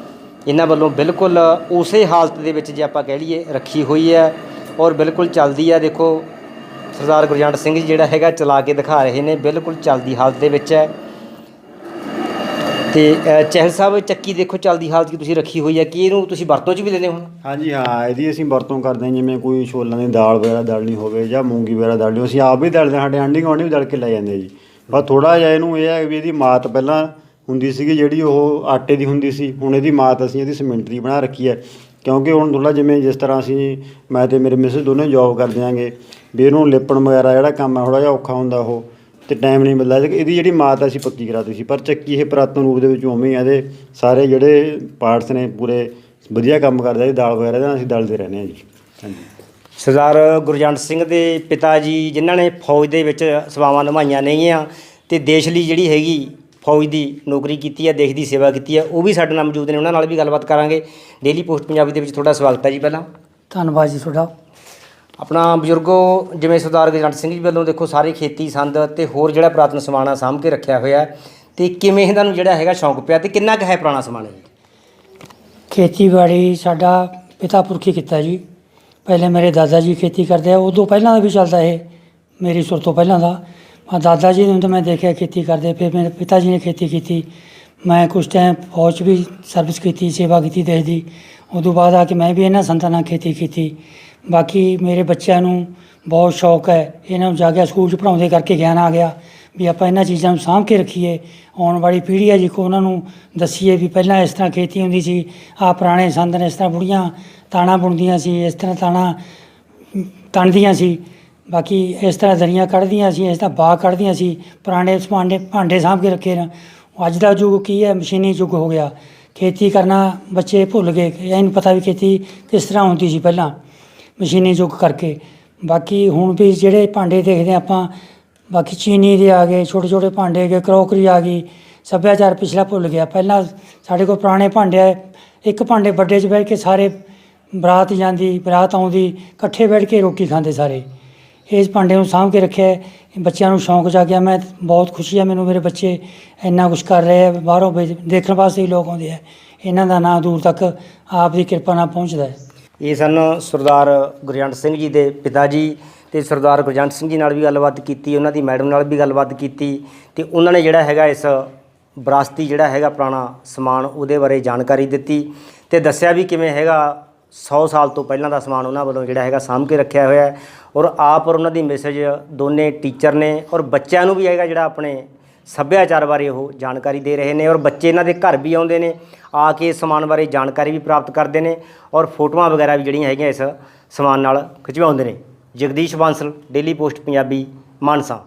ਇਹਨਾਂ ਵੱਲੋਂ ਬਿਲਕੁਲ ਉਸੇ ਹਾਲਤ ਦੇ ਵਿੱਚ ਜੇ ਆਪਾਂ ਕਹਿ ਲਈਏ ਰੱਖੀ ਹੋਈ ਹੈ, ਔਰ ਬਿਲਕੁਲ ਚੱਲਦੀ ਹੈ। ਦੇਖੋ ਸਰਦਾਰ ਗੁਰਜੰਟ ਸਿੰਘ ਜੀ ਜਿਹੜਾ ਹੈਗਾ ਚਲਾ ਕੇ ਦਿਖਾ ਰਹੇ ਨੇ, ਬਿਲਕੁਲ ਚੱਲਦੀ ਹਾਲਤ ਦੇ ਵਿੱਚ ਹੈ। ਤੇ ਚਹਿਲ ਸਾਹਿਬ, ਚੱਕੀ ਦੇਖੋ ਚੱਲਦੀ ਹਾਲਤ 'ਚ ਤੁਸੀਂ ਰੱਖੀ ਹੋਈ ਹੈ, ਕੀ ਇਹਨੂੰ ਤੁਸੀਂ ਵਰਤੋਂ 'ਚ ਵੀ ਲੈਂਦੇ ਹੋ? ਹਾਂਜੀ ਹਾਂ, ਇਹਦੀ ਅਸੀਂ ਵਰਤੋਂ ਕਰਦੇ ਹਾਂ। ਜਿਵੇਂ ਕੋਈ ਛੋਲਾਂ ਦੀ ਦਾਲ ਵਗੈਰਾ ਦਲਣੀ ਹੋਵੇ ਜਾਂ ਮੂੰਗੀ ਵਗੈਰਾ ਦਲਣੀ, ਅਸੀਂ ਆਪ ਵੀ ਦਲਦੇ ਹਾਂ, ਸਾਡੇ ਆਂਢੀ ਗੁਆਂਢੀ ਵੀ ਦਲ ਕੇ ਲੈ ਜਾਂਦੇ ਜੀ। ਪਰ ਥੋੜ੍ਹਾ ਜਿਹਾ ਇਹਨੂੰ ਇਹ ਹੈ ਵੀ ਇਹਦੀ ਮਾਤ ਪਹਿਲਾਂ ਹੁੰਦੀ ਸੀਗੀ ਜਿਹੜੀ ਉਹ ਆਟੇ ਦੀ ਹੁੰਦੀ ਸੀ, ਹੁਣ ਇਹਦੀ ਮਾਤ ਅਸੀਂ ਇਹਦੀ ਸੀਮੈਂਟ ਦੀ ਬਣਾ ਰੱਖੀ ਹੈ। ਕਿਉਂਕਿ ਹੁਣ ਥੋੜ੍ਹਾ ਜਿਵੇਂ ਜਿਸ ਤਰ੍ਹਾਂ ਅਸੀਂ ਮੈਂ ਤੇ ਮੇਰੇ ਮਿਸਿਸ ਦੋਨੇ ਜੋਬ ਕਰਦੇ ਆਂਗੇ, ਵੀ ਇਹਨੂੰ ਲਿਪਣ ਵਗੈਰਾ ਜਿਹੜਾ ਕੰਮ ਹੈ ਥੋੜ੍ਹਾ ਜਿਹਾ ਔਖਾ ਹੁੰਦਾ ਉਹ, ਅਤੇ ਟਾਈਮ ਨਹੀਂ ਮਿਲਦਾ। ਇਹਦੀ ਜਿਹੜੀ ਮਾਤ ਅਸੀਂ ਪੱਕੀ ਕਰਾਤੀ ਸੀ, ਪਰ ਚੱਕੀ ਇਹ ਪੁਰਾਤਨ ਰੂਪ ਦੇ ਵਿੱਚ ਉਵੇਂ ਹੀ ਇਹਦੇ ਸਾਰੇ ਜਿਹੜੇ ਪਾਰਟਸ ਨੇ ਪੂਰੇ ਵਧੀਆ ਕੰਮ ਕਰਦਾ ਜੀ। ਦਾਲ ਵਗੈਰਾ ਇਹਦੇ ਨਾਲ ਅਸੀਂ ਦਲਦੇ ਰਹਿੰਦੇ ਹਾਂ ਜੀ। ਹਾਂਜੀ, ਸਰਦਾਰ ਗੁਰਜੰਟ ਸਿੰਘ ਦੇ ਪਿਤਾ ਜੀ ਜਿਨ੍ਹਾਂ ਨੇ ਫੌਜ ਦੇ ਵਿੱਚ ਸੇਵਾਵਾਂ ਨਿਭਾਈਆਂ ਨੇਗੀਆਂ ਅਤੇ ਦੇਸ਼ ਲਈ ਜਿਹੜੀ ਹੈਗੀ ਫੌਜ ਦੀ ਨੌਕਰੀ ਕੀਤੀ ਹੈ, ਦੇਸ਼ ਦੀ ਸੇਵਾ ਕੀਤੀ ਹੈ, ਉਹ ਵੀ ਸਾਡੇ ਨਾਲ ਮੌਜੂਦ ਨੇ, ਉਹਨਾਂ ਨਾਲ ਵੀ ਗੱਲਬਾਤ ਕਰਾਂਗੇ। ਡੇਲੀ ਪੋਸਟ ਪੰਜਾਬੀ ਦੇ ਵਿੱਚ ਤੁਹਾਡਾ ਸਵਾਗਤ ਹੈ ਜੀ। ਪਹਿਲਾਂ ਧੰਨਵਾਦ ਜੀ ਤੁਹਾਡਾ। ਆਪਣਾ ਬਜ਼ੁਰਗੋ, ਜਿਵੇਂ ਸਰਦਾਰ ਗੁਰਜੰਟ ਸਿੰਘ ਜੀ ਵੱਲੋਂ ਦੇਖੋ ਸਾਰੇ ਖੇਤੀ ਸੰਦ ਅਤੇ ਹੋਰ ਜਿਹੜਾ ਪੁਰਾਤਨ ਸਮਾਨ ਆ ਸਾਂਭ ਕੇ ਰੱਖਿਆ ਹੋਇਆ, ਅਤੇ ਕਿਵੇਂ ਇਹਨਾਂ ਨੂੰ ਜਿਹੜਾ ਹੈਗਾ ਸ਼ੌਂਕ ਪਿਆ ਅਤੇ ਕਿੰਨਾ ਕੁ ਹੈ ਪੁਰਾਣਾ ਸਮਾਨ ਹੈ ਜੀ? ਖੇਤੀਬਾੜੀ ਸਾਡਾ ਪਿਤਾ ਪੁਰਖੀ ਕੀਤਾ ਜੀ। ਪਹਿਲੇ ਮੇਰੇ ਦਾਦਾ ਜੀ ਖੇਤੀ ਕਰਦੇ ਆ, ਉਦੋਂ ਪਹਿਲਾਂ ਦਾ ਵੀ ਚੱਲਦਾ ਇਹ, ਮੇਰੀ ਸੁਰ ਤੋਂ ਪਹਿਲਾਂ ਦਾ। ਦਾਦਾ ਜੀ ਨੂੰ ਤਾਂ ਮੈਂ ਦੇਖਿਆ ਖੇਤੀ ਕਰਦੇ, ਫਿਰ ਮੇਰੇ ਪਿਤਾ ਜੀ ਨੇ ਖੇਤੀ ਕੀਤੀ। ਮੈਂ ਕੁਛ ਟਾਈਮ ਫੌਜ 'ਚ ਵੀ ਸਰਵਿਸ ਕੀਤੀ, ਸੇਵਾ ਕੀਤੀ ਦੇਸ਼ ਦੀ। ਉਦੋਂ ਬਾਅਦ ਆ ਕੇ ਮੈਂ ਵੀ ਇਹਨਾਂ ਸੰਤਾਂ ਨਾਲ ਖੇਤੀ ਕੀਤੀ। ਬਾਕੀ ਮੇਰੇ ਬੱਚਿਆਂ ਨੂੰ ਬਹੁਤ ਸ਼ੌਕ ਹੈ, ਇਹਨਾਂ ਨੂੰ ਜਾ ਕੇ ਸਕੂਲ 'ਚ ਪੜ੍ਹਾਉਂਦੇ ਕਰਕੇ ਗਿਆਨ ਆ ਗਿਆ ਵੀ ਆਪਾਂ ਇਹਨਾਂ ਚੀਜ਼ਾਂ ਨੂੰ ਸਾਂਭ ਕੇ ਰੱਖੀਏ। ਆਉਣ ਵਾਲੀ ਪੀੜ੍ਹੀ ਹੈ ਜੀ ਕੋ ਉਹਨਾਂ ਨੂੰ ਦੱਸੀਏ ਵੀ ਪਹਿਲਾਂ ਇਸ ਤਰ੍ਹਾਂ ਖੇਤੀ ਹੁੰਦੀ ਸੀ, ਆਹ ਪੁਰਾਣੇ ਸੰਦ ਨੇ ਇਸ ਤਰ੍ਹਾਂ ਬੁੜੀਆਂ ਤਾਣਾ ਬੁਣਦੀਆਂ ਸੀ, ਇਸ ਤਰ੍ਹਾਂ ਤਾਣਾ ਤਣਦੀਆਂ ਸੀ, ਬਾਕੀ ਇਸ ਤਰ੍ਹਾਂ ਦਰੀਆਂ ਕੱਢਦੀਆਂ ਸੀ, ਇਸ ਤਰ੍ਹਾਂ ਬਾਗ ਕੱਢਦੀਆਂ ਸੀ। ਪੁਰਾਣੇ ਭਾਂਡੇ ਸਾਂਭ ਕੇ ਰੱਖੇ ਨੇ। ਅੱਜ ਦਾ ਯੁੱਗ ਕੀ ਹੈ, ਮਸ਼ੀਨੀ ਯੁੱਗ ਹੋ ਗਿਆ। ਖੇਤੀ ਕਰਨਾ ਬੱਚੇ ਭੁੱਲ ਗਏ, ਇਹਨੂੰ ਪਤਾ ਵੀ ਖੇਤੀ ਕਿਸ ਤਰ੍ਹਾਂ ਹੁੰਦੀ ਸੀ ਪਹਿਲਾਂ, ਮਸ਼ੀਨੀ ਯੁੱਗ ਕਰਕੇ। ਬਾਕੀ ਹੁਣ ਵੀ ਜਿਹੜੇ ਭਾਂਡੇ ਦੇਖਦੇ ਆਪਾਂ, ਬਾਕੀ ਚੀਨੀ ਦੇ ਆ ਗਏ, ਛੋਟੇ ਛੋਟੇ ਭਾਂਡੇ ਆ ਗਏ, ਕਰੋਕਰੀ ਆ ਗਈ। ਸੱਭਿਆਚਾਰ ਪਿਛਲਾ ਭੁੱਲ ਗਿਆ। ਪਹਿਲਾਂ ਸਾਡੇ ਕੋਲ ਪੁਰਾਣੇ ਭਾਂਡੇ ਆ, ਇੱਕ ਭਾਂਡੇ ਵੱਡੇ 'ਚ ਬੈਠ ਕੇ ਸਾਰੇ ਬਰਾਤ ਜਾਂਦੀ, ਬਰਾਤ ਆਉਂਦੀ, ਇਕੱਠੇ ਬੈਠ ਕੇ ਰੋਟੀ ਖਾਂਦੇ ਸਾਰੇ। ਇਸ ਭਾਂਡੇ ਨੂੰ ਸਾਂਭ ਕੇ ਰੱਖਿਆ, ਬੱਚਿਆਂ ਨੂੰ ਸ਼ੌਂਕ ਜਾਗਿਆ। ਮੈਂ ਬਹੁਤ ਖੁਸ਼ੀ ਹੈ ਮੈਨੂੰ, ਮੇਰੇ ਬੱਚੇ ਇੰਨਾ ਕੁਛ ਕਰ ਰਹੇ ਆ, ਬਾਹਰੋਂ ਦੇਖਣ ਵਾਸਤੇ ਹੀ ਲੋਕ ਆਉਂਦੇ ਆ। ਇਹਨਾਂ ਦਾ ਨਾਂ ਦੂਰ ਤੱਕ ਆਪ ਦੀ ਕਿਰਪਾ ਨਾਲ ਪਹੁੰਚਦਾ ਹੈ। ਇਹ ਸਨ ਸਰਦਾਰ ਗੁਰਜੰਟ ਸਿੰਘ ਜੀ ਦੇ ਪਿਤਾ ਜੀ, ਅਤੇ ਸਰਦਾਰ ਗੁਰਜੰਟ ਸਿੰਘ ਜੀ ਨਾਲ ਵੀ ਗੱਲਬਾਤ ਕੀਤੀ, ਉਹਨਾਂ ਦੀ ਮੈਡਮ ਨਾਲ ਵੀ ਗੱਲਬਾਤ ਕੀਤੀ, ਅਤੇ ਉਹਨਾਂ ਨੇ ਜਿਹੜਾ ਹੈਗਾ ਇਸ ਵਿਰਾਸਤੀ ਜਿਹੜਾ ਹੈਗਾ ਪੁਰਾਣਾ ਸਮਾਨ ਉਹਦੇ ਬਾਰੇ ਜਾਣਕਾਰੀ ਦਿੱਤੀ, ਅਤੇ ਦੱਸਿਆ ਵੀ ਕਿਵੇਂ ਹੈਗਾ 100 ਸਾਲ ਤੋਂ ਪਹਿਲਾਂ ਦਾ ਸਮਾਨ ਉਹਨਾਂ ਵੱਲੋਂ ਜਿਹੜਾ ਹੈਗਾ ਸਾਂਭ ਕੇ ਰੱਖਿਆ ਹੋਇਆ ਹੈ। ਔਰ ਆਪ ਔਰ ਉਹਨਾਂ ਦੀ ਮੈਸੇਜ ਦੋਨੇ ਟੀਚਰ ਨੇ, ਔਰ ਬੱਚਿਆਂ ਨੂੰ ਵੀ ਹੈਗਾ ਜਿਹੜਾ ਆਪਣੇ ਸੱਭਿਆਚਾਰ ਬਾਰੇ ਉਹ ਜਾਣਕਾਰੀ ਦੇ ਰਹੇ ਨੇ। ਔਰ ਬੱਚੇ ਇਹਨਾਂ ਦੇ ਘਰ ਵੀ ਆਉਂਦੇ ਨੇ, ਆ ਕੇ ਇਸ ਸਮਾਨ ਬਾਰੇ ਜਾਣਕਾਰੀ ਵੀ ਪ੍ਰਾਪਤ ਕਰਦੇ ਨੇ, ਔਰ ਫੋਟੋਆਂ ਵਗੈਰਾ ਵੀ ਜਿਹੜੀਆਂ ਹੈਗੀਆਂ ਇਸ ਸਮਾਨ ਨਾਲ ਖਿਚਵਾਉਂਦੇ ਨੇ। Jagdish Bansal, daily post Punjabi, Mansa.